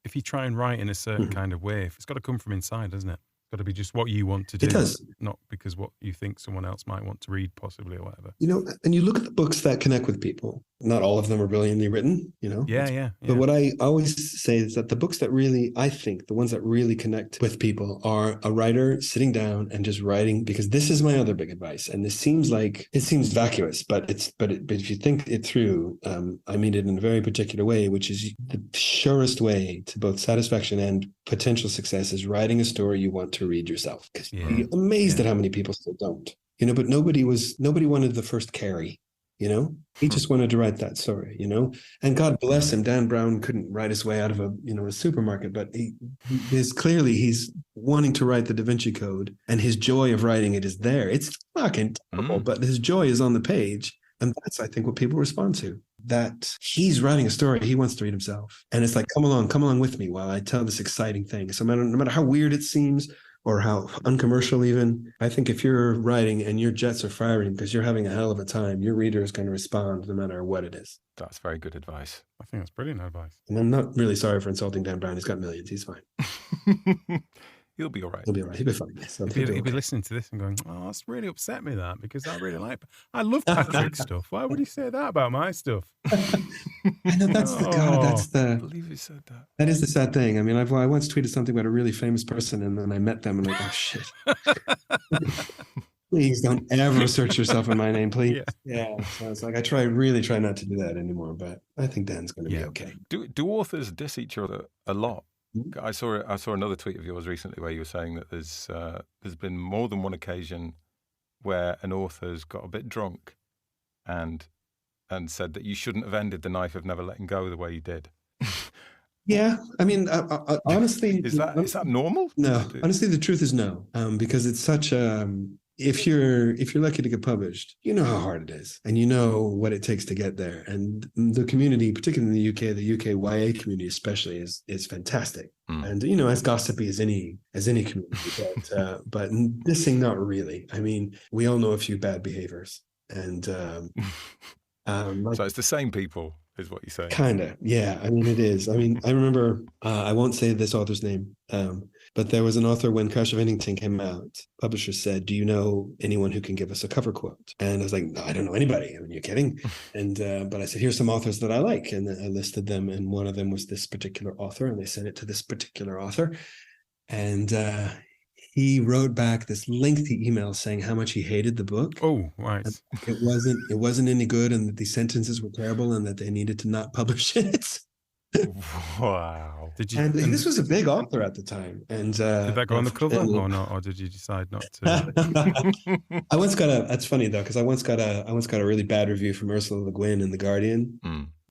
If you try and write in a certain kind of way, it's got to come from inside, doesn't it? It's got to be just what you want to do. It does. Not because what you think someone else might want to read, possibly, or whatever. And you look at the books that connect with people. Not all of them are brilliantly written, Yeah. But what I always say is that the books that really, I think, the ones that really connect with people are a writer sitting down and just writing, because this is my other big advice. And this seems vacuous, but if you think it through, I mean it in a very particular way, which is the surest way to both satisfaction and potential success is writing a story you want to read yourself. Because you'll be amazed at how many people still don't. But nobody wanted the first Carrie. He just wanted to write that story, and God bless him. Dan Brown couldn't write his way out of a supermarket, but he's wanting to write the Da Vinci Code, and his joy of writing it is there. It's fucking terrible, but his joy is on the page. And that's, I think, what people respond to, that he's writing a story he wants to read himself. And it's like, come along with me while I tell this exciting thing. So no matter how weird it seems, or how uncommercial even, I think if you're writing and your jets are firing because you're having a hell of a time, your reader is going to respond no matter what it is. That's very good advice. I think that's brilliant advice. And I'm not really sorry for insulting Dan Brown. He's got millions. He's fine. He'll be all right. He'll be fine. So he'll be listening to this and going, "Oh, that's really upset me, that, because I love Patrick's stuff. Why would he say that about my stuff?" I know I believe he said that. That is the sad thing. I mean, I once tweeted something about a really famous person, and then I met them, and I'm like, oh shit. Please don't ever search yourself in my name, please. Yeah. So it's like I really try not to do that anymore, but I think Dan's going to be okay. Do authors diss each other a lot? I saw another tweet of yours recently where you were saying that there's been more than one occasion where an author's got a bit drunk and said that you shouldn't have ended The Knife of Never Letting Go the way you did. Yeah, I mean, honestly, is that normal? No, honestly, the truth is no, because it's such if you're lucky to get published, you know how hard it is, and you know what it takes to get there. And the community, particularly in the UK YA community especially, is fantastic. And as gossipy as any community, but dissing, not really. I mean, we all know a few bad behaviors, and so it's the same people, is what you're saying? Kind of, yeah. I mean, it is. I mean, I remember, I won't say this author's name, but there was an author when Crash of Innington came out. Publisher said, "Do you know anyone who can give us a cover quote?" And I was like, "No, I don't know anybody." I mean, you're kidding. And but I said, "Here's some authors that I like," and I listed them, and one of them was this particular author, and they sent it to this particular author, and he wrote back this lengthy email saying how much he hated the book. Oh, right. It wasn't any good, and that the sentences were terrible, and that they needed to not publish it. Wow. Did you? And this was a big author at the time. And did that go on the cover or not? Or did you decide not to? I once got that's funny though, because I once got a really bad review from Ursula Le Guin in The Guardian.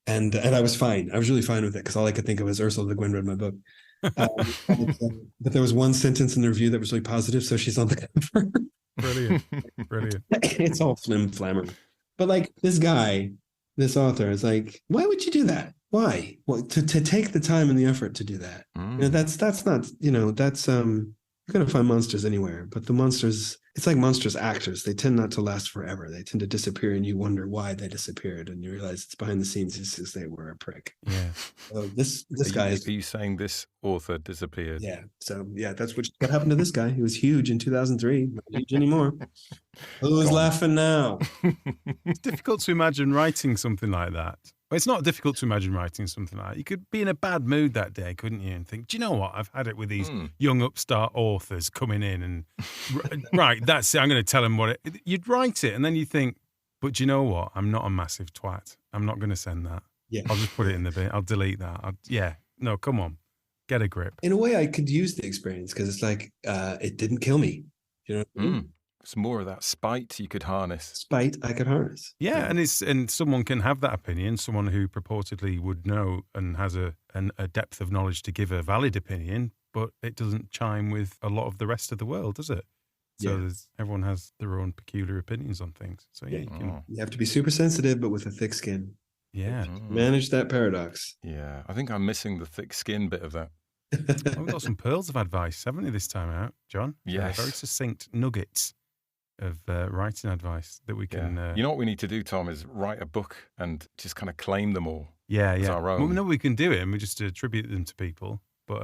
And I was fine. I was really fine with it because all I could think of was Ursula Le Guin read my book. But there was one sentence in the review that was really positive, so she's on the cover. Brilliant. It's all flim-flammer. But like this guy, this author is like, why would you do that? Why? Well, to take the time and the effort to do that. That's not, that's you're gonna find monsters anywhere. But the monsters, it's like monsters actors. They tend not to last forever. They tend to disappear and you wonder why they disappeared. And you realize it's behind the scenes just because they were a prick. Yeah. So this guy is. Are you saying this author disappeared? Yeah. So yeah, that's what happened to this guy. He was huge in 2003. Not huge anymore. Who's laughing now? It's difficult to imagine writing something like that. Well, it's not difficult to imagine writing something like that. You could be in a bad mood that day, couldn't you? And think, do you know what? I've had it with these young upstart authors coming in and, right, that's it. I'm going to tell them what it... You'd write it and then you think, but do you know what? I'm not a massive twat. I'm not going to send that. Yeah. I'll just put it in the bin. I'll delete that. No, come on. Get a grip. In a way, I could use the experience because it's like, it didn't kill me. You know what I mean? It's more of that spite you could harness. Spite I could harness. Yeah, and someone can have that opinion, someone who purportedly would know and has a depth of knowledge to give a valid opinion, but it doesn't chime with a lot of the rest of the world, does it? So everyone has their own peculiar opinions on things. So yeah, you have to be super sensitive, but with a thick skin. Yeah. Manage that paradox. Yeah, I think I'm missing the thick skin bit of that. We've got some pearls of advice, haven't we, this time out, John? Yes. Very succinct nuggets of writing advice that we can... You know what we need to do, Tom, is write a book and just kind of claim them all as our own. Well, we know we can do it and we just attribute them to people, but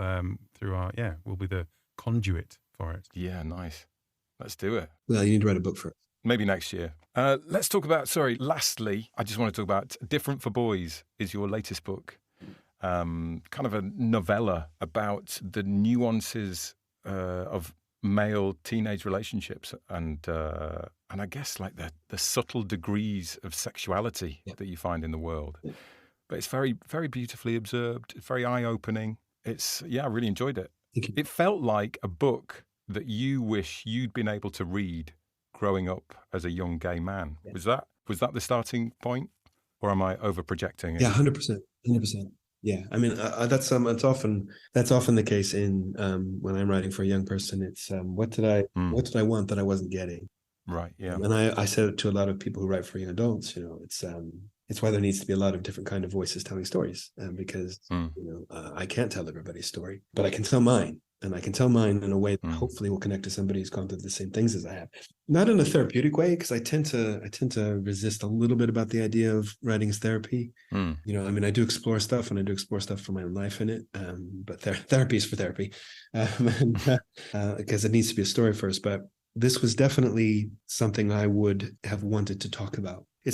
through our... we'll be the conduit for it. Yeah, nice. Let's do it. Well, you need to write a book first. Maybe next year. Let's talk about... lastly, I just want to talk about Different for Boys is your latest book. Kind of a novella about the nuances of male teenage relationships and I guess like the subtle degrees of sexuality that you find in the world. But it's very, very beautifully observed. It's very eye-opening. I really enjoyed it. It felt like a book that you wish you'd been able to read growing up as a young gay man. Was that the starting point, or am I over-projecting it? Yeah, 100%. Yeah, I mean that's often the case in when I'm writing for a young person. It's what did I want that I wasn't getting? Right. Yeah. And I said it to a lot of people who write for young adults. It's why there needs to be a lot of different kind of voices telling stories, because I can't tell everybody's story, but I can tell mine. And I can tell mine in a way that hopefully will connect to somebody who's gone through the same things as I have. Not in a therapeutic way, because I tend to resist a little bit about the idea of writing as therapy. I do explore stuff, and I do explore stuff from my own life in it. But therapy is for therapy, because it needs to be a story first. But this was definitely something I would have wanted to talk about. It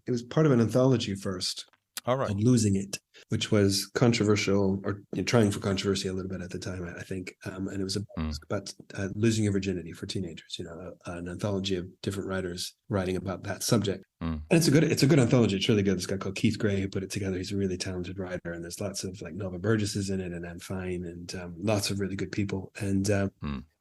was part of an anthology first. All right. Called Losing It, which was controversial, or trying for controversy a little bit at the time, I think. And it was about losing your virginity for teenagers. An anthology of different writers writing about that subject. And it's a good anthology. It's really good. This guy called Keith Gray who put it together. He's a really talented writer, and there's lots of like Nova Burgess is in it, and Anne Fine, and lots of really good people. And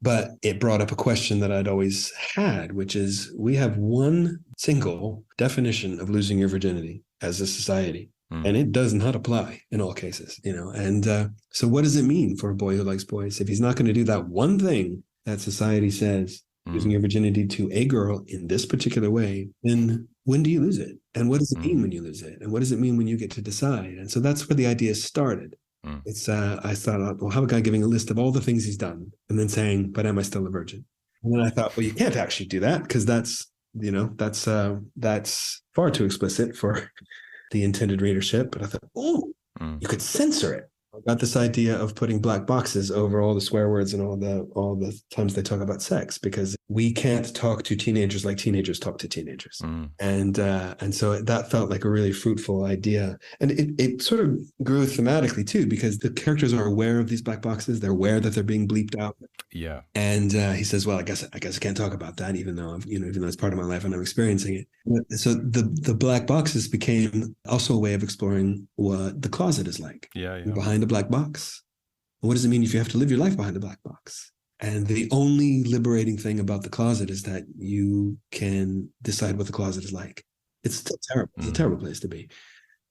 but it brought up a question that I'd always had, which is we have one single definition of losing your virginity as a society. And it does not apply in all cases, And so what does it mean for a boy who likes boys if he's not going to do that one thing that society says, losing your virginity to a girl in this particular way, then when do you lose it? And what does it mean when you lose it? And what does it mean when you get to decide? And so that's where the idea started. It's I thought, well, how about a guy giving a list of all the things he's done and then saying, but am I still a virgin? And then I thought, well, you can't actually do that because that's far too explicit for the intended readership. But I thought, you could censor it. got this idea of putting black boxes over all the swear words and all the times they talk about sex, because we can't talk to teenagers like teenagers talk to teenagers. And so that felt like a really fruitful idea. And it sort of grew thematically too, because the characters are aware of these black boxes. They're aware that they're being bleeped out. Yeah. And he says, well, I guess I can't talk about that, even though it's part of my life and I'm experiencing it. So the black boxes became also a way of exploring what the closet is like. Yeah. Behind a black box. What does it mean if you have to live your life behind a black box? And the only liberating thing about the closet is that you can decide what the closet is like. It's still terrible. It's a terrible place to be.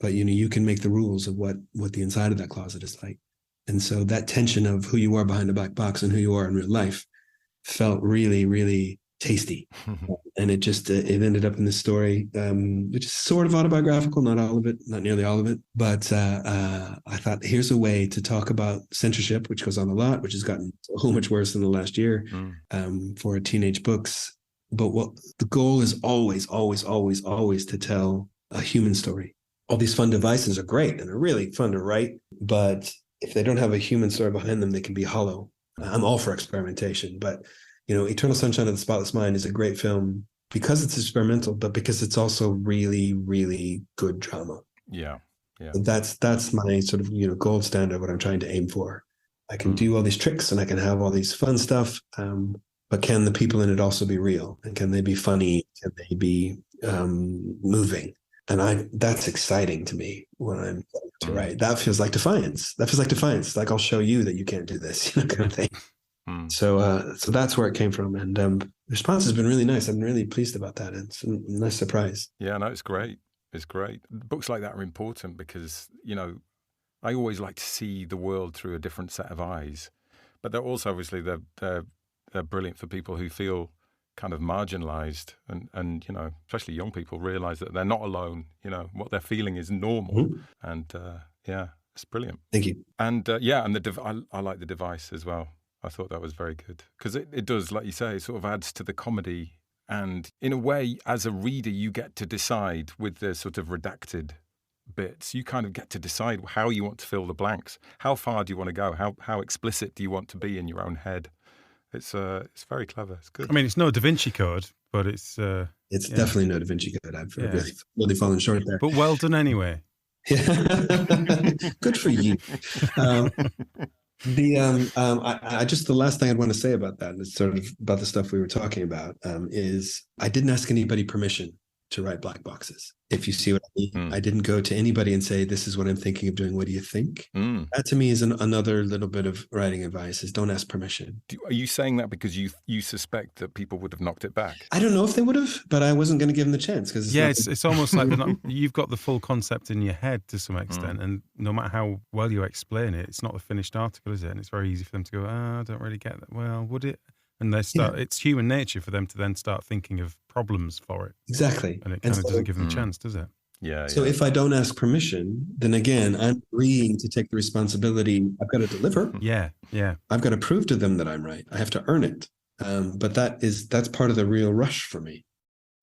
But, you can make the rules of what the inside of that closet is like. And so that tension of who you are behind a black box and who you are in real life felt really, really tasty. And it ended up in this story, which is sort of autobiographical, not all of it, not nearly all of it. But I thought, here's a way to talk about censorship, which goes on a lot, which has gotten so much worse in the last year for teenage books. But what the goal is always, always, always, always to tell a human story. All these fun devices are great and they're really fun to write, but if they don't have a human story behind them, they can be hollow. I'm all for experimentation, but Eternal Sunshine of the Spotless Mind is a great film because it's experimental, but because it's also really, really good drama. Yeah. That's my sort of gold standard, what I'm trying to aim for. I can do all these tricks and I can have all these fun stuff, but can the people in it also be real? And can they be funny? Can they be moving? And that's exciting to me when I'm to write. That feels like defiance. Like, I'll show you that you can't do this, kind of thing. So that's where it came from. And the response has been really nice. I'm really pleased about that. It's a nice surprise. Yeah, no, it's great. It's great. Books like that are important because, I always like to see the world through a different set of eyes. But they're also, obviously, they're brilliant for people who feel kind of marginalized and especially young people realize that they're not alone. What they're feeling is normal. And it's brilliant. Thank you. And I like the device as well. I thought that was very good because it does, like you say, it sort of adds to the comedy. And in a way, as a reader, you get to decide with the sort of redacted bits. You kind of get to decide how you want to fill the blanks. How far do you want to go? How explicit do you want to be in your own head? It's very clever. It's good. I mean, it's no Da Vinci Code, but it's definitely no Da Vinci Code. I've really fallen short there. But well done anyway. Good for you. The last thing I'd want to say about that, and it's sort of about the stuff we were talking about, is I didn't ask anybody permission to write black boxes. If you see what I mean, I didn't go to anybody and say, this is what I'm thinking of doing. What do you think? That to me is another little bit of writing advice, is don't ask permission. Are you saying that because you suspect that people would have knocked it back? I don't know if they would have, but I wasn't going to give them the chance. Because it's almost like you've got the full concept in your head to some extent, and no matter how well you explain it, it's not the finished article, is it? And it's very easy for them to go, I don't really get that. Well, would it? And it's human nature for them to then start thinking of problems for it. Exactly. And it kind of doesn't give them a chance, does it? Yeah. So if I don't ask permission, then again, I'm agreeing to take the responsibility. I've got to deliver. Yeah. I've got to prove to them that I'm right. I have to earn it. But that's part of the real rush for me,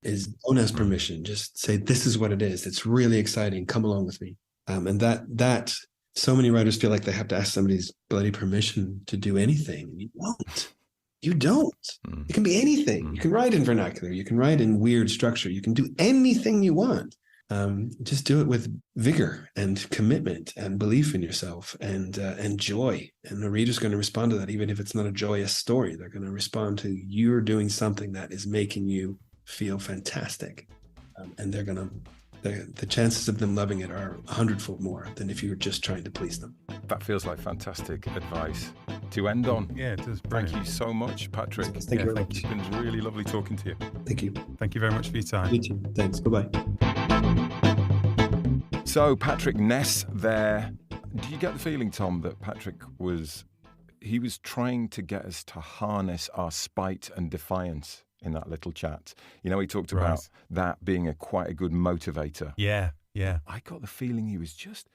is don't ask permission. Just say, this is what it is. It's really exciting. Come along with me. And that so many writers feel like they have to ask somebody's bloody permission to do anything. You won't. You don't. It can be anything. You can write in vernacular. You can write in weird structure. You can do anything you want. Just do it with vigor and commitment and belief in yourself and joy. And the reader's going to respond to that, even if it's not a joyous story. They're going to respond to you're doing something that is making you feel fantastic. And they're going to, the chances of them loving it are 100-fold more than if you were just trying to please them. That feels like fantastic advice to end on. Yeah, it does. Thank you so much, Patrick. Thank you very much. It's been really lovely talking to you. Thank you. Thank you very much for your time. You too. Thanks. Bye-bye. So, Patrick Ness there. Do you get the feeling, Tom, that Patrick was trying to get us to harness our spite and defiance in that little chat? He talked about that being quite a good motivator. Yeah. I got the feeling he was just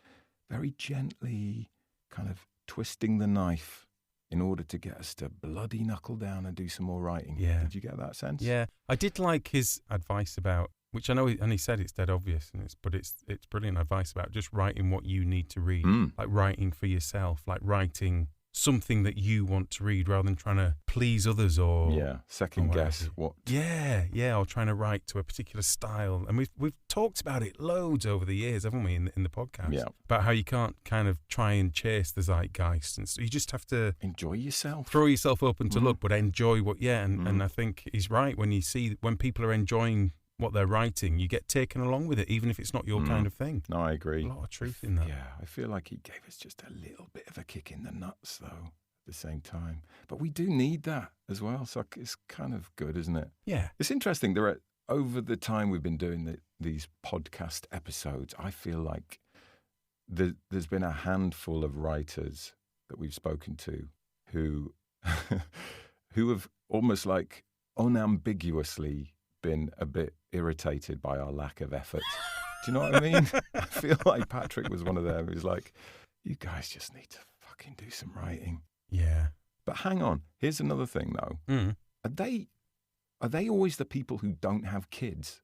very gently kind of twisting the knife in order to get us to bloody knuckle down and do some more writing. Yeah. Did you get that sense? Yeah. I did like his advice about which I know, and he said it's dead obvious, but it's brilliant advice about just writing what you need to read, like writing for yourself, like writing something that you want to read rather than trying to please others or second guess what. Or trying to write to a particular style. And we've talked about it loads over the years, haven't we, in the podcast? Yeah. About how you can't kind of try and chase the zeitgeist, and so you just have to enjoy yourself, throw yourself open to look, but enjoy what. And I think he's right when people are enjoying what they're writing, you get taken along with it, even if it's not your kind of thing. No, I agree. A lot of truth in that. Yeah, I feel like he gave us just a little bit of a kick in the nuts, though, at the same time. But we do need that as well, so it's kind of good, isn't it? Yeah. It's interesting. Over the time we've been doing these podcast episodes, I feel like there's been a handful of writers that we've spoken to who have almost like unambiguously been a bit irritated by our lack of effort. Do you know what I mean? I feel like Patrick was one of them who's like, you guys just need to fucking do some writing. Yeah. But hang on. Here's another thing, though. Are they always the people who don't have kids?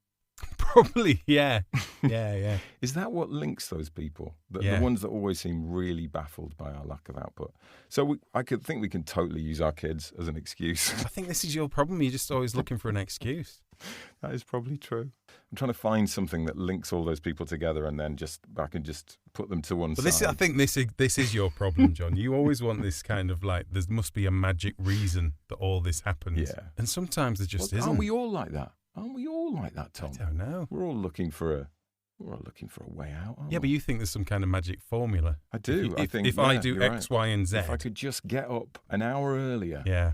Probably, yeah. Yeah. Is that what links those people? The ones that always seem really baffled by our lack of output. So I could think we can totally use our kids as an excuse. I think this is your problem. You're just always looking for an excuse. That is probably true. I'm trying to find something that links all those people together, and then I can just put them to one side. I think this is your problem, John. You always want this kind of like, there must be a magic reason that all this happens. Yeah. And sometimes there just isn't. Aren't we all like that? Aren't we all like that, Tom? I don't know. We're all looking for a way out. Yeah, but you think there's some kind of magic formula. I do. If I do X, Y, and Z. If I could just get up an hour earlier. Yeah.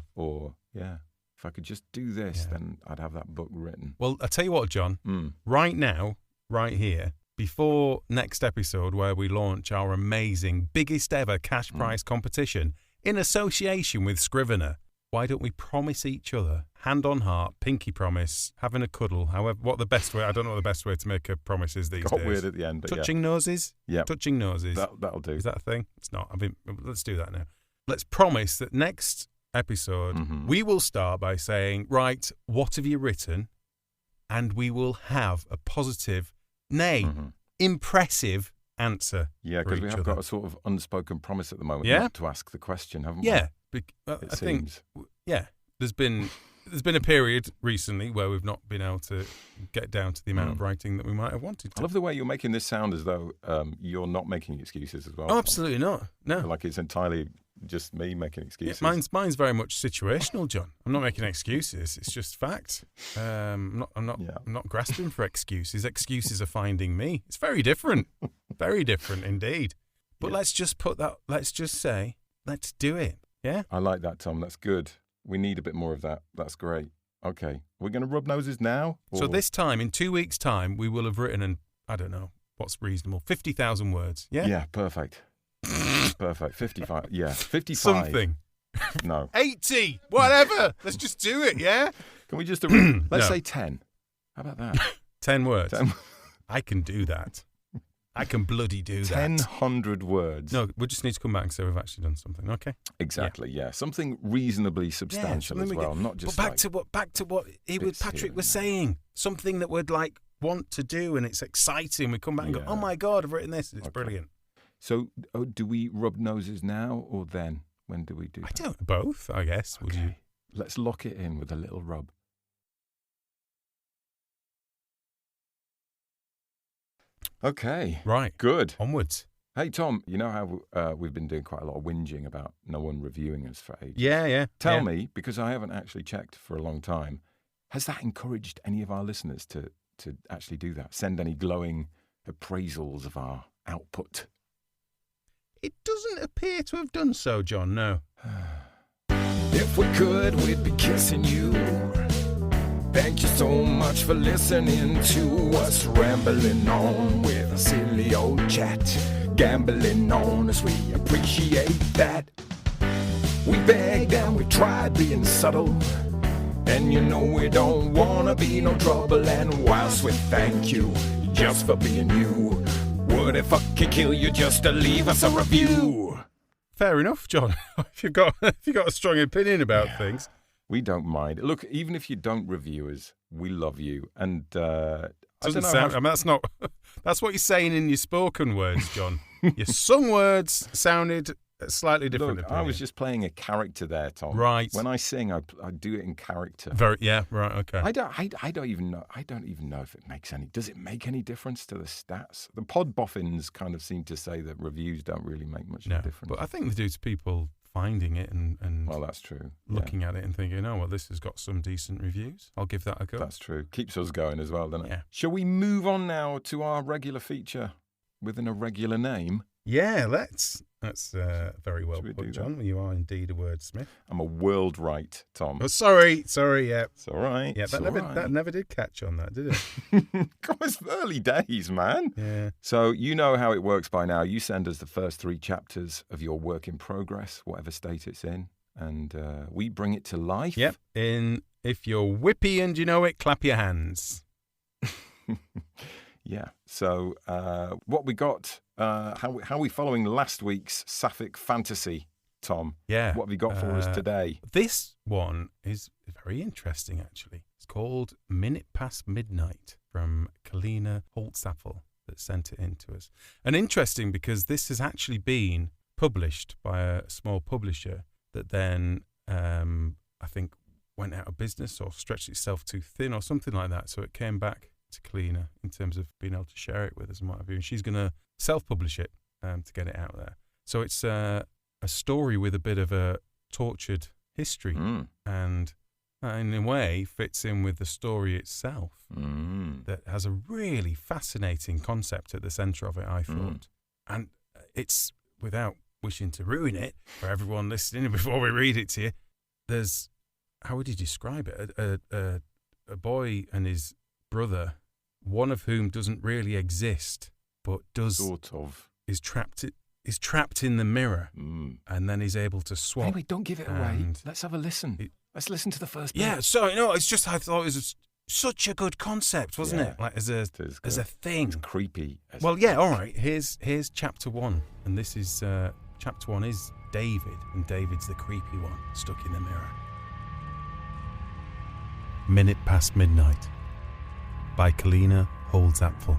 If I could just do this, then I'd have that book written. Well, I tell you what, John. Right now, right here, before next episode where we launch our amazing, biggest ever cash prize competition in association with Scrivener, why don't we promise each other, hand on heart, pinky promise, having a cuddle, however, I don't know what the best way to make a promise is these days. Got weird at the end, but touching noses? Yeah. Touching noses. That'll do. Is that a thing? It's not. Let's do that now. Let's promise that next episode, we will start by saying, right, what have you written? And we will have a positive, impressive answer. Yeah, because we have got a sort of unspoken promise at the moment not to ask the question, haven't we? Yeah, I think there's been a period recently where we've not been able to get down to the amount of writing that we might have wanted to. I love the way you're making this sound as though you're not making excuses as well. Oh, absolutely not. No, like it's entirely just me making excuses. Yeah, mine's very much situational, John. I'm not making excuses. It's just fact. I'm not grasping for excuses. Excuses are finding me. It's very different. Very different indeed. But let's just say, let's do it. Yeah? I like that, Tom. That's good. We need a bit more of that. That's great. Okay. We're going to rub noses now? So this time, in 2 weeks' time, we will have written, I don't know, what's reasonable, 50,000 words. Yeah? Yeah, perfect. Perfect. 55. Yeah, 55. Something. No. 80. Whatever. Let's just do it, yeah? Can we just... Let's say 10. How about that? 10 words. I can do that. I can bloody do that. 1,000 words. No, we just need to come back and say we've actually done something. Okay. Exactly. Yeah. Something reasonably substantial as well. Not just. But back to what Patrick was saying. Something that we'd like want to do, and it's exciting. We come back and go, oh my God, I've written this. It's brilliant. So, do we rub noses now or then? When do we do that? I don't. Both, I guess. Would you? Let's lock it in with a little rub. Okay. Right. Good. Onwards. Hey, Tom, you know how we've been doing quite a lot of whinging about no one reviewing us for ages? Yeah. Tell me, because I haven't actually checked for a long time, has that encouraged any of our listeners to actually do that? Send any glowing appraisals of our output? It doesn't appear to have done so, John, no. If we could, we'd be kissing you. Thank you so much for listening to us rambling on with a silly old chat. Gambling on us, we appreciate that. We begged and we tried being subtle. And you know we don't wanna be no trouble. And whilst we thank you just for being you, would it fucking kill you just to leave us a review? Fair enough, John. if you've got a strong opinion about things. We don't mind. Look, even if you don't review us, we love you. And doesn't sound. I mean, that's not. That's what you're saying in your spoken words, John. Your sung words sounded slightly different. Look, I was just playing a character there, Tom. Right. When I sing, I do it in character. Yeah. Right. Okay. I don't even know. I don't even know if it makes any. Does it make any difference to the stats? The pod boffins kind of seem to say that reviews don't really make much of a difference. But I think they do to people finding it and well, that's true. Looking at it and thinking, oh, well, this has got some decent reviews. I'll give that a go. That's true. Keeps us going as well, doesn't it? Yeah. Shall we move on now to our regular feature with an irregular name? Yeah, let's. That's very well put, John. That? You are indeed a wordsmith. I'm a world right, Tom. Oh, sorry, yeah. It's all right. Yeah, that never did catch on that, did it? God, it's early days, man. Yeah. So you know how it works by now. You send us the first 3 chapters of your work in progress, whatever state it's in, and we bring it to life. Yep. If you're whippy and you know it, clap your hands. Yeah. So what we got, how are we following last week's Sapphic fantasy, Tom? Yeah. What have you got for us today? This one is very interesting, actually. It's called Minute Past Midnight from Kalina Holzapfel that sent it in to us. And interesting because this has actually been published by a small publisher that then, I think, went out of business or stretched itself too thin or something like that. So it came back to Kalina in terms of being able to share it with us and what have you. And she's going to self-publish it to get it out there. So it's a story with a bit of a tortured history and in a way fits in with the story itself that has a really fascinating concept at the centre of it, I thought. And it's, without wishing to ruin it for everyone listening before we read it to you, there's, how would you describe it? A boy and his brother, one of whom doesn't really exist, but does sort of is trapped in the mirror, and then is able to swap. Anyway, don't give it away. Let's have a listen. Let's listen to the first bit. Yeah, so it's just I thought it was such a good concept, wasn't it? Like as a thing. It's creepy. Well, yeah. All right. Here's chapter 1, and this is chapter 1 is David, and David's the creepy one stuck in the mirror. Minute Past Midnight by Kalina Holzapfel.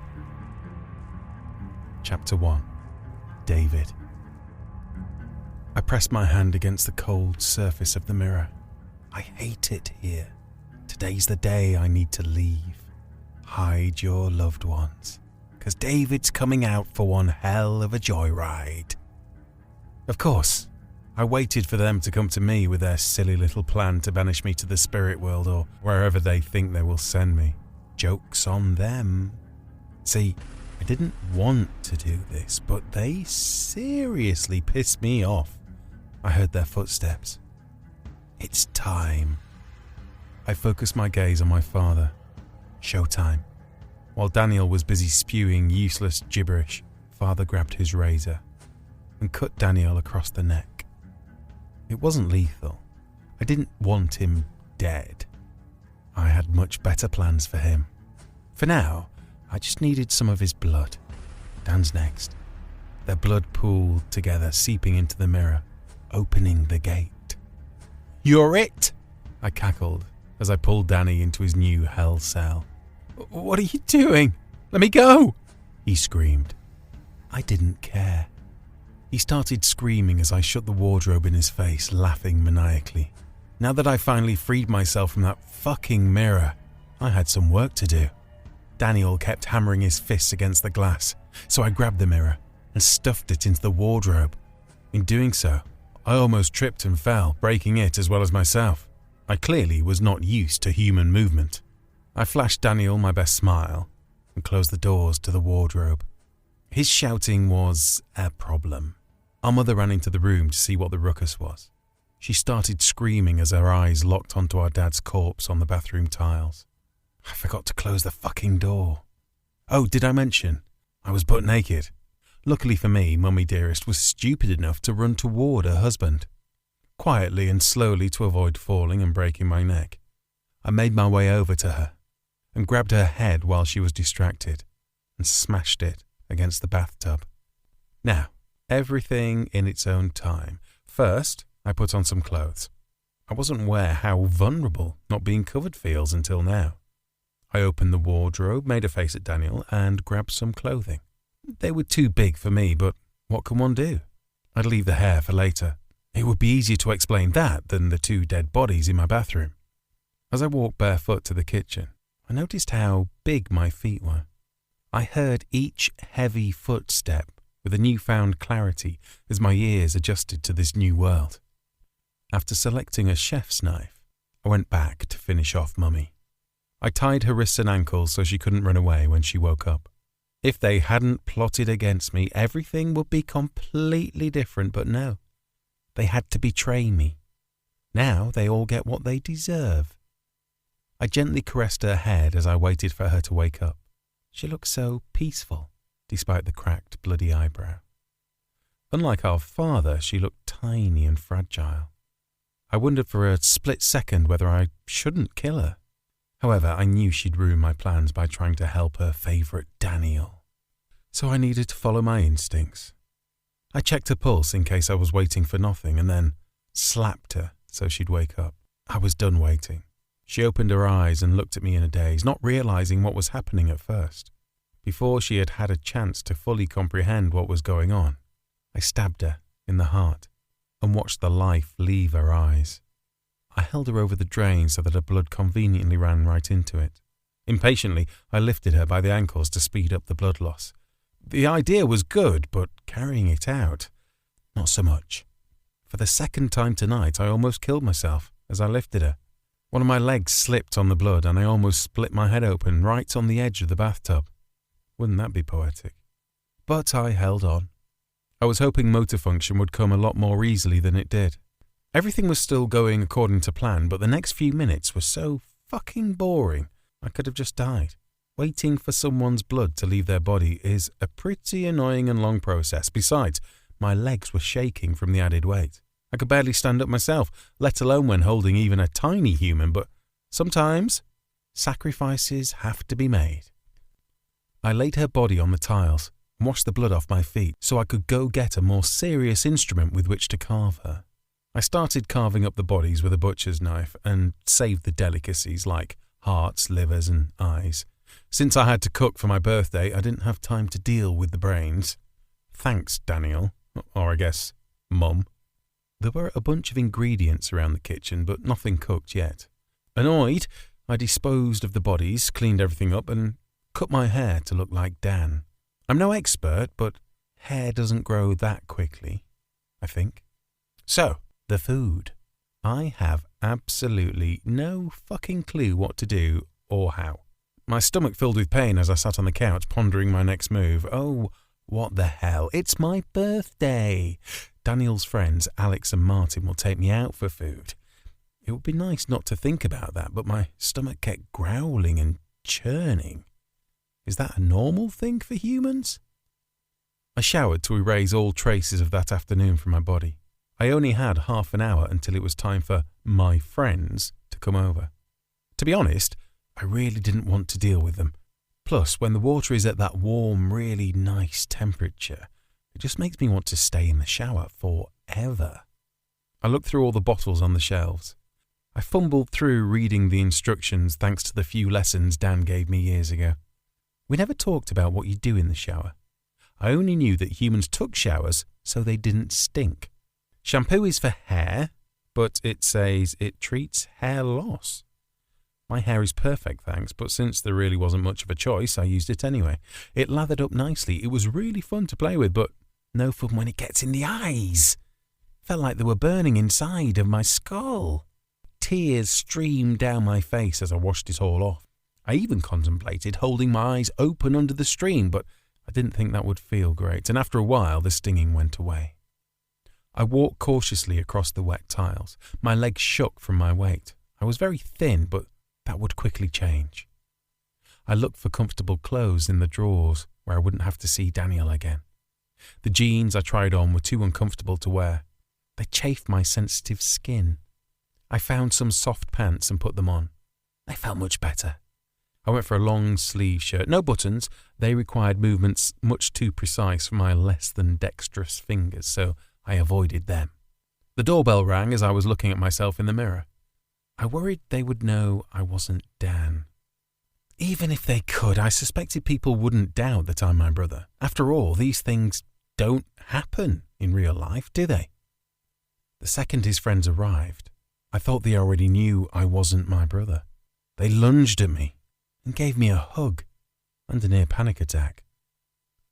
Chapter 1. David. I pressed my hand against the cold surface of the mirror. I hate it here. Today's the day I need to leave. Hide your loved ones, 'cause David's coming out for one hell of a joyride. Of course, I waited for them to come to me with their silly little plan to banish me to the spirit world or wherever they think they will send me. Joke's on them. See, I didn't want to do this, but they seriously pissed me off. I heard their footsteps. It's time. I focused my gaze on my father. Showtime. While Daniel was busy spewing useless gibberish, Father grabbed his razor and cut Daniel across the neck. It wasn't lethal. I didn't want him dead. I had much better plans for him. For now, I just needed some of his blood. Dan's next. Their blood pooled together, seeping into the mirror, opening the gate. "You're it!" I cackled as I pulled Danny into his new hell cell. "What are you doing? Let me go!" he screamed. I didn't care. He started screaming as I shut the wardrobe in his face, laughing maniacally. Now that I finally freed myself from that fucking mirror, I had some work to do. Daniel kept hammering his fists against the glass, so I grabbed the mirror and stuffed it into the wardrobe. In doing so, I almost tripped and fell, breaking it as well as myself. I clearly was not used to human movement. I flashed Daniel my best smile and closed the doors to the wardrobe. His shouting was a problem. Our mother ran into the room to see what the ruckus was. She started screaming as her eyes locked onto our dad's corpse on the bathroom tiles. I forgot to close the fucking door. Oh, did I mention? I was butt naked. Luckily for me, Mummy Dearest was stupid enough to run toward her husband. Quietly and slowly to avoid falling and breaking my neck, I made my way over to her and grabbed her head while she was distracted and smashed it against the bathtub. Now, everything in its own time. First, I put on some clothes. I wasn't aware how vulnerable not being covered feels until now. I opened the wardrobe, made a face at Daniel, and grabbed some clothing. They were too big for me, but what can one do? I'd leave the hair for later. It would be easier to explain that than the 2 dead bodies in my bathroom. As I walked barefoot to the kitchen, I noticed how big my feet were. I heard each heavy footstep with a newfound clarity as my ears adjusted to this new world. After selecting a chef's knife, I went back to finish off Mummy. I tied her wrists and ankles so she couldn't run away when she woke up. If they hadn't plotted against me, everything would be completely different, but no. They had to betray me. Now they all get what they deserve. I gently caressed her head as I waited for her to wake up. She looked so peaceful, despite the cracked, bloody eyebrow. Unlike our father, she looked tiny and fragile. I wondered for a split second whether I shouldn't kill her. However, I knew she'd ruin my plans by trying to help her favourite Daniel. So I needed to follow my instincts. I checked her pulse in case I was waiting for nothing and then slapped her so she'd wake up. I was done waiting. She opened her eyes and looked at me in a daze, not realising what was happening at first. Before she had had a chance to fully comprehend what was going on, I stabbed her in the heart and watched the life leave her eyes. I held her over the drain so that her blood conveniently ran right into it. Impatiently, I lifted her by the ankles to speed up the blood loss. The idea was good, but carrying it out, not so much. For the second time tonight, I almost killed myself as I lifted her. One of my legs slipped on the blood and I almost split my head open right on the edge of the bathtub. Wouldn't that be poetic? But I held on. I was hoping motor function would come a lot more easily than it did. Everything was still going according to plan, but the next few minutes were so fucking boring, I could have just died. Waiting for someone's blood to leave their body is a pretty annoying and long process. Besides, my legs were shaking from the added weight. I could barely stand up myself, let alone when holding even a tiny human, but sometimes sacrifices have to be made. I laid her body on the tiles and washed the blood off my feet so I could go get a more serious instrument with which to carve her. I started carving up the bodies with a butcher's knife and saved the delicacies like hearts, livers and eyes. Since I had to cook for my birthday, I didn't have time to deal with the brains. Thanks, Daniel. Or I guess, Mum. There were a bunch of ingredients around the kitchen, but nothing cooked yet. Annoyed, I disposed of the bodies, cleaned everything up and cut my hair to look like Dan. I'm no expert, but hair doesn't grow that quickly, I think. So, the food. I have absolutely no fucking clue what to do or how. My stomach filled with pain as I sat on the couch pondering my next move. Oh, what the hell? It's my birthday. Daniel's friends, Alex and Martin, will take me out for food. It would be nice not to think about that, but my stomach kept growling and churning. Is that a normal thing for humans? I showered to erase all traces of that afternoon from my body. I only had half an hour until it was time for my friends to come over. To be honest, I really didn't want to deal with them. Plus, when the water is at that warm, really nice temperature, it just makes me want to stay in the shower forever. I looked through all the bottles on the shelves. I fumbled through reading the instructions thanks to the few lessons Dan gave me years ago. We never talked about what you do in the shower. I only knew that humans took showers so they didn't stink. Shampoo is for hair, but it says it treats hair loss. My hair is perfect, thanks, but since there really wasn't much of a choice, I used it anyway. It lathered up nicely. It was really fun to play with, but no fun when it gets in the eyes. Felt like they were burning inside of my skull. Tears streamed down my face as I washed it all off. I even contemplated holding my eyes open under the stream, but I didn't think that would feel great, and after a while the stinging went away. I walked cautiously across the wet tiles. My legs shook from my weight. I was very thin, but that would quickly change. I looked for comfortable clothes in the drawers where I wouldn't have to see Daniel again. The jeans I tried on were too uncomfortable to wear. They chafed my sensitive skin. I found some soft pants and put them on. They felt much better. I went for a long sleeve shirt, no buttons. They required movements much too precise for my less than dexterous fingers, so I avoided them. The doorbell rang as I was looking at myself in the mirror. I worried they would know I wasn't Dan. Even if they could, I suspected people wouldn't doubt that I'm my brother. After all, these things don't happen in real life, do they? The second his friends arrived, I thought they already knew I wasn't my brother. They lunged at me and gave me a hug and a near panic attack.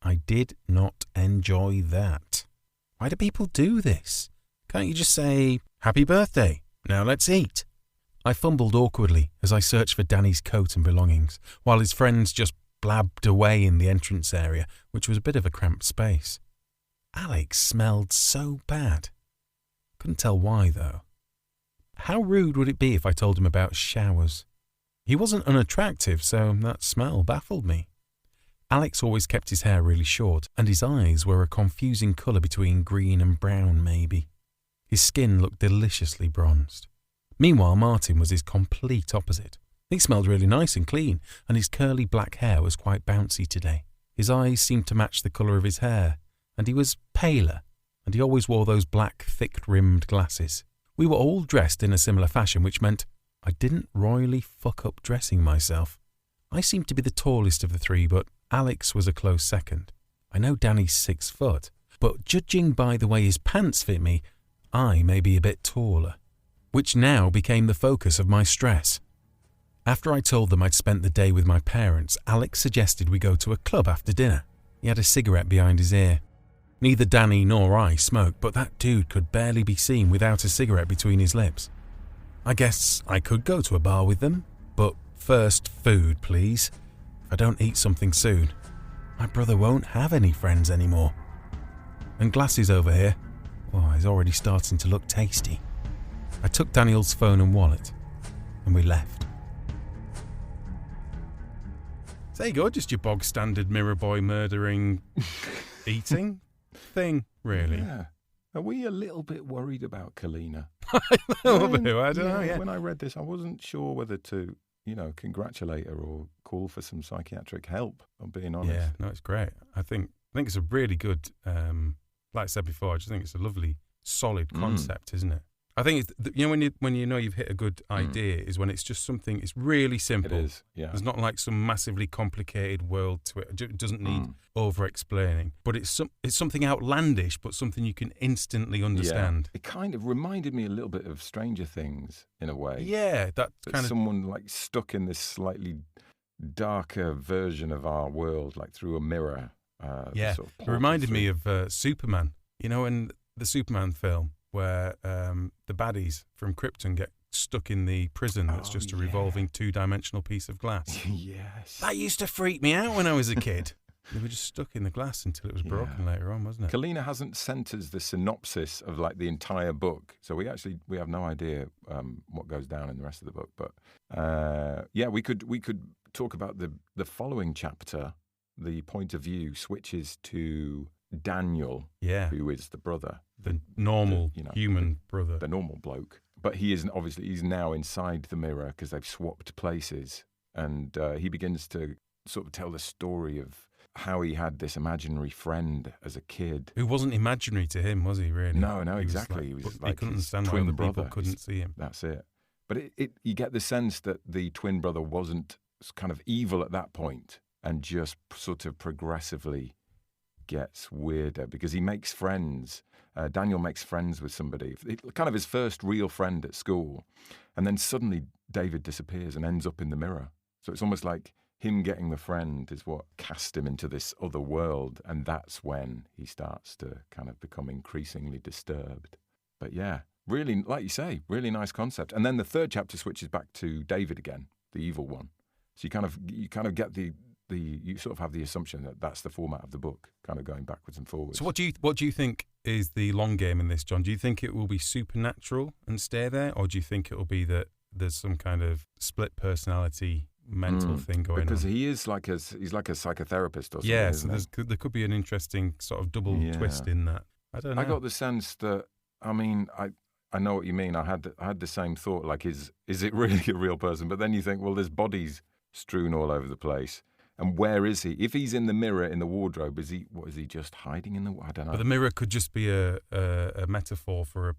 I did not enjoy that. Why do people do this? Can't you just say, "Happy birthday, now let's eat"? I fumbled awkwardly as I searched for Danny's coat and belongings, while his friends just blabbed away in the entrance area, which was a bit of a cramped space. Alex smelled so bad. Couldn't tell why, though. How rude would it be if I told him about showers? He wasn't unattractive, so that smell baffled me. Alex always kept his hair really short, and his eyes were a confusing colour between green and brown, maybe. His skin looked deliciously bronzed. Meanwhile, Martin was his complete opposite. He smelled really nice and clean, and his curly black hair was quite bouncy today. His eyes seemed to match the colour of his hair, and he was paler, and he always wore those black, thick-rimmed glasses. We were all dressed in a similar fashion, which meant I didn't royally fuck up dressing myself. I seemed to be the tallest of the three, but Alex was a close second. I know Danny's 6 foot, but judging by the way his pants fit me, I may be a bit taller, which now became the focus of my stress. After I told them I'd spent the day with my parents, Alex suggested we go to a club after dinner. He had a cigarette behind his ear. Neither Danny nor I smoked, but that dude could barely be seen without a cigarette between his lips. I guess I could go to a bar with them, but first food, please. If I don't eat something soon, my brother won't have any friends anymore. And glasses over here. Oh, he's already starting to look tasty. I took Daniel's phone and wallet, and we left. So there you go, just your bog standard mirror boy murdering, eating thing, really. Yeah. Are we a little bit worried about Kalina? I don't know. Yeah. When I read this, I wasn't sure whether to, congratulate her or call for some psychiatric help, I'm being honest. Yeah, no, it's great. I think it's a really good, like I said before, I just think it's a lovely, solid concept, isn't it? I think it's, when you know you've hit a good idea is when it's just something, it's really simple. It is, yeah. There's not like some massively complicated world to it. It doesn't need over-explaining. But it's something outlandish, but something you can instantly understand. Yeah. It kind of reminded me a little bit of Stranger Things in a way. Yeah, that kind of... someone like stuck in this slightly darker version of our world, like through a mirror. It reminded me of Superman. In the Superman film, where the baddies from Krypton get stuck in the prison that's just a revolving 2-dimensional piece of glass. Yes. That used to freak me out when I was a kid. They were just stuck in the glass until it was broken later on, wasn't it? Kalina hasn't sent us the synopsis of like the entire book, so we have no idea what goes down in the rest of the book. But we could talk about the following chapter. The point of view switches to Daniel, who is the brother. The normal human brother. The normal bloke. But he's now inside the mirror because they've swapped places. And he begins to sort of tell the story of how he had this imaginary friend as a kid. Who wasn't imaginary to him, was he, really? No, exactly. He was like he couldn't understand why twin other brother. people couldn't see him. That's it. But you get the sense that the twin brother wasn't kind of evil at that point and just sort of progressively gets weirder because he makes friends. Daniel makes friends with somebody, kind of his first real friend at school. And then suddenly David disappears and ends up in the mirror. So it's almost like him getting the friend is what cast him into this other world. And that's when he starts to kind of become increasingly disturbed. But yeah, really, like you say, really nice concept. And then the third chapter switches back to David again, the evil one. So you kind of get you sort of have the assumption that that's the format of the book, kind of going backwards and forwards. So what do you think is the long game in this, John? Do you think it will be supernatural and stay there, or do you think it will be that there's some kind of split personality mental thing going on? Because he's like a psychotherapist or something. Yeah, so there could be an interesting sort of double twist in that. I don't know. I got the sense that, I know what you mean. I had the same thought. Like, is it really a real person? But then you think, well, there's bodies strewn all over the place. And where is he? If he's in the mirror in the wardrobe, is he just hiding in the? I don't know. But the mirror could just be a metaphor for a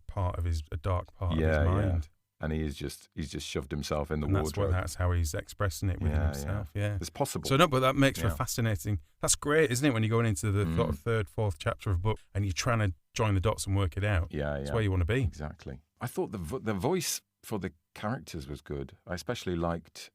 dark part of his mind. And he's just shoved himself in the wardrobe. That's how he's expressing it within himself. Yeah, it's possible. So no, but that makes for fascinating. That's great, isn't it? When you're going into the sort of third, fourth chapter of a book and you're trying to join the dots and work it out. That's where you want to be. Exactly. I thought the voice for the characters was good. I especially liked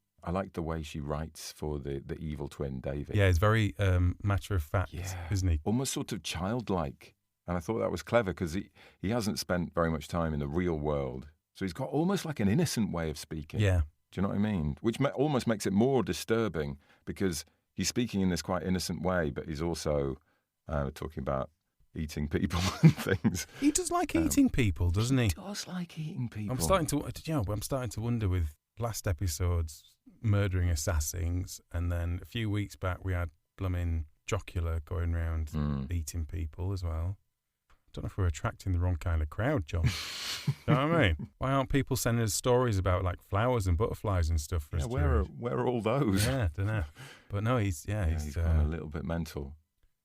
the way she writes for the evil twin, David. Yeah, it's very matter of fact, isn't he? Almost sort of childlike. And I thought that was clever because he hasn't spent very much time in the real world. So he's got almost like an innocent way of speaking. Yeah. Do you know what I mean? Which almost makes it more disturbing because he's speaking in this quite innocent way, but he's also talking about eating people and things. He does like eating people, doesn't he? He does like eating people. I'm starting to wonder with last episode's murdering assassins, and then a few weeks back we had blooming Jocular going around eating people as well. Don't know if we're attracting the wrong kind of crowd, John. You know what I mean? Why aren't people sending us stories about like flowers and butterflies and stuff for us? Where are all those? Yeah, don't know. But no, he's gone a little bit mental.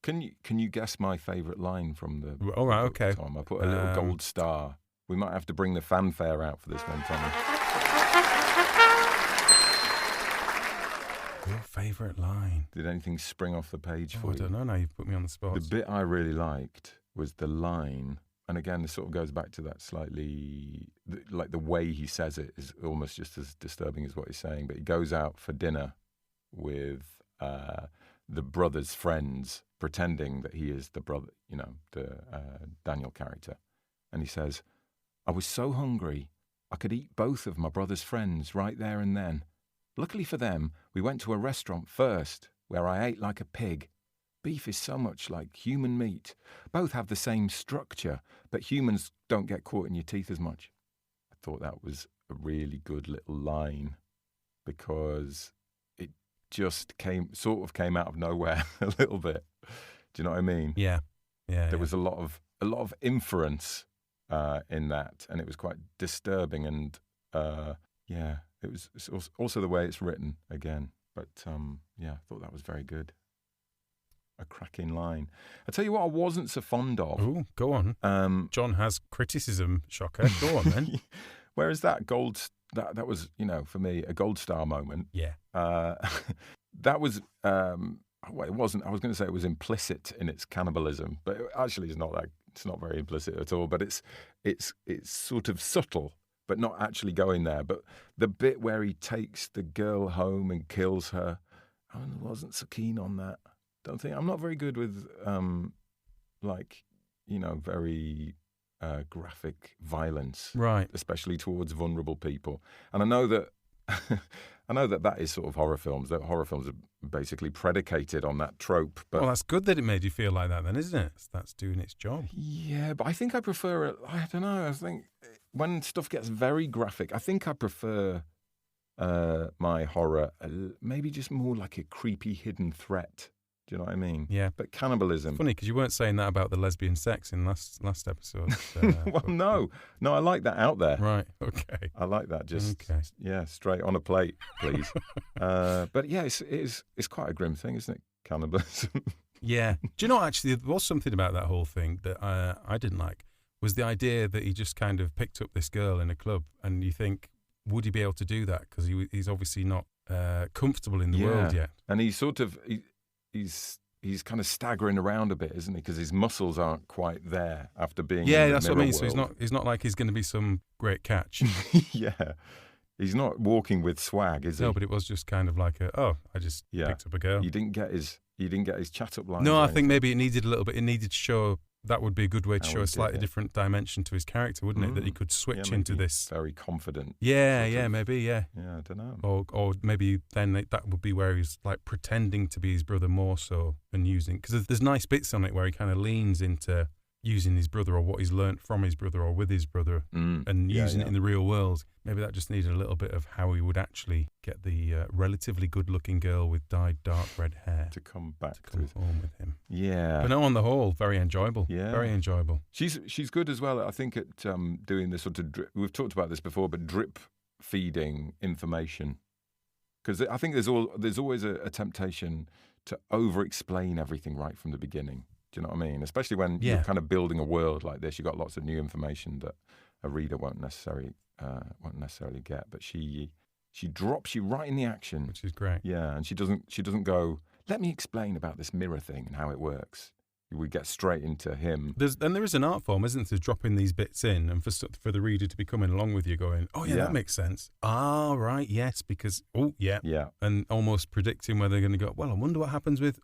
Can you guess my favourite line from the? All right, okay. Tom, I put a little gold star. We might have to bring the fanfare out for this one, Tommy. Your favourite line? Did anything spring off the page for you? I don't know. Now you've put me on the spot. The bit I really liked was the line, and again, this sort of goes back to that slightly, like the way he says it is almost just as disturbing as what he's saying, but he goes out for dinner with the brother's friends, pretending that he is the brother, the Daniel character. And he says, I was so hungry, I could eat both of my brother's friends right there and then. Luckily for them, we went to a restaurant first, where I ate like a pig. Beef is so much like human meat. Both have the same structure, but humans don't get caught in your teeth as much. I thought that was a really good little line because it just came out of nowhere a little bit. Do you know what I mean? Yeah. There was a lot of inference in that, and it was quite disturbing. And it was also the way it's written again. But I thought that was very good. A cracking line. I tell you what I wasn't so fond of. Oh, go on. John has criticism, shocker. Go on then. Whereas that that was, for me, a gold star moment. Yeah. That was, it wasn't, I was going to say it was implicit in its cannibalism, but actually it's not very implicit at all, but it's sort of subtle, but not actually going there. But the bit where he takes the girl home and kills her, I wasn't so keen on that. I'm not very good with very graphic violence, right? Especially towards vulnerable people. And I know that that is sort of horror films. That horror films are basically predicated on that trope. But well, that's good that it made you feel like that, then, isn't it? That's doing its job. Yeah, but I think I prefer it. I don't know. I think when stuff gets very graphic, I think I prefer my horror maybe just more like a creepy hidden threat. Do you know what I mean? Yeah. But cannibalism. Funny, because you weren't saying that about the lesbian sex in last episode. Well, no, I like that out there. Right. Okay. I like that. Just straight on a plate, please. But yeah, it's quite a grim thing, isn't it? Cannibalism. Yeah. Do you know, actually, there was something about that whole thing that I didn't like, was the idea that he just kind of picked up this girl in a club, and you think, would he be able to do that? Because he's obviously not comfortable in the world yet. And he's sort of... He's kind of staggering around a bit, isn't he? Because his muscles aren't quite there after being in the that's what I mean. world. So he's not like he's going to be some great catch. Yeah. He's not walking with swag, is he? No, but it was just kind of like I just picked up a girl. You didn't get his chat up line. No, I think maybe it needed a little bit. It needed to show. That would be a good way to show a slightly different dimension to his character, wouldn't it? That he could switch into this very confident. Maybe. Yeah, I don't know. Or maybe then that would be where he's like pretending to be his brother more so and using, because there's nice bits on it where he kind of leans into using his brother or what he's learnt from his brother or with his brother and using it in the real world. Maybe that just needed a little bit of how he would actually get the relatively good-looking girl with dyed dark red hair to come back to home with him. Yeah. But no, on the whole, very enjoyable. Yeah. Very enjoyable. She's good as well, I think, at doing this sort of we've talked about this before, but drip feeding information. Because I think there's always a temptation to over-explain everything right from the beginning. Do you know what I mean? Especially when you're kind of building a world like this, you've got lots of new information that a reader won't necessarily get. But she drops you right in the action, which is great. Yeah, and she doesn't go, let me explain about this mirror thing and how it works. We get straight into him. There is an art form, isn't there, dropping these bits in and for the reader to be coming along with you going, oh, yeah, that makes sense. Ah, right, yes, because, yeah. And almost predicting where they're going to go, well, I wonder what happens with,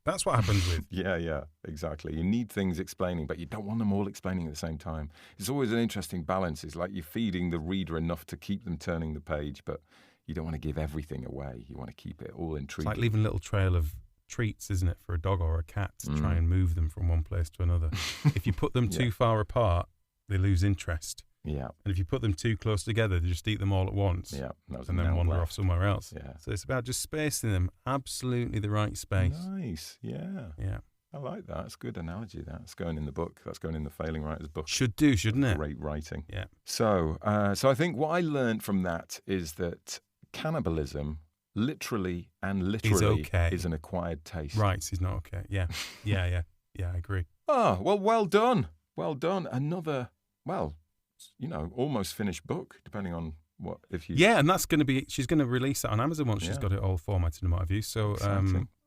that's what happens with. Yeah, exactly. You need things explaining, but you don't want them all explaining at the same time. It's always an interesting balance. It's like you're feeding the reader enough to keep them turning the page, but you don't want to give everything away. You want to keep it all intriguing. It's like leaving a little trail of treats, isn't it, for a dog or a cat to try and move them from one place to another. If you put them too far apart, they lose interest. Yeah. And if you put them too close together, they just eat them all at once. Yeah. And then wander off somewhere else. Yeah. So it's about just spacing them absolutely the right space. Nice. Yeah. Yeah. I like that. It's a good analogy. That's going in the book. That's going in the Failing Writers book. Should do, shouldn't it? Great writing. Yeah. So I think what I learned from that is that cannibalism literally is an acquired taste. Right, it's not okay. Yeah, I agree. Oh, well done. Another, almost finished book, depending on what, if you... Yeah, and that's going to be, she's going to release that on Amazon once she's got it all formatted and what have you. So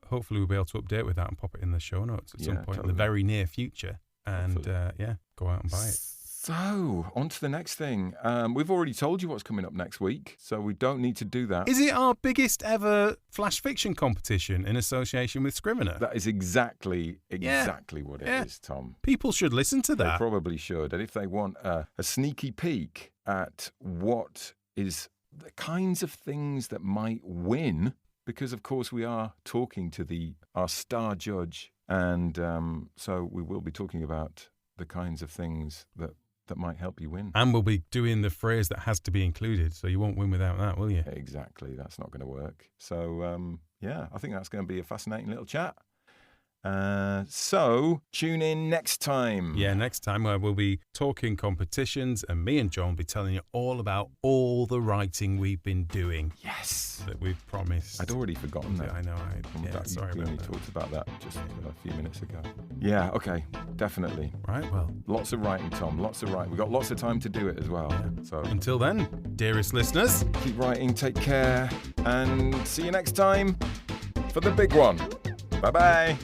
hopefully we'll be able to update with that and pop it in the show notes at some point in the very near future. And go out and buy it. So, on to the next thing. We've already told you what's coming up next week, so we don't need to do that. Is it our biggest ever flash fiction competition in association with Scrivener? That is exactly what it is, Tom. People should listen to that. They probably should. And if they want a sneaky peek at what is the kinds of things that might win, because, of course, we are talking to our star judge, and so we will be talking about the kinds of things that might help you win. And we'll be doing the phrase that has to be included, so you won't win without that, will you? Exactly. That's not going to work. So, I think that's going to be a fascinating little chat. So, tune in next time. Yeah, next time where we'll be talking competitions and me and John will be telling you all about all the writing we've been doing. Yes. That we've promised. I'd already forgotten that. I know. Sorry we about only that. talked about that just a few minutes ago. Yeah, okay, definitely. Right, well. Lots of writing, Tom, lots of writing. We've got lots of time to do it as well. Yeah. So until then, dearest listeners, keep writing, take care, and see you next time for the big one. Bye-bye.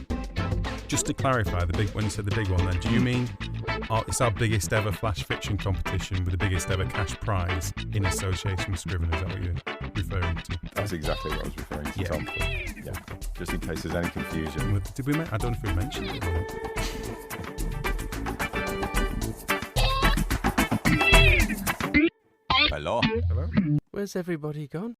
Just to clarify, when you said the big one then, do you mean it's our biggest ever flash fiction competition with the biggest ever cash prize in association with Scrivener? Is that what you're referring to? That's exactly what I was referring to, Tom. Yeah. Just in case there's any confusion. Did we? I don't know if we mentioned it. Hello. Where's everybody gone?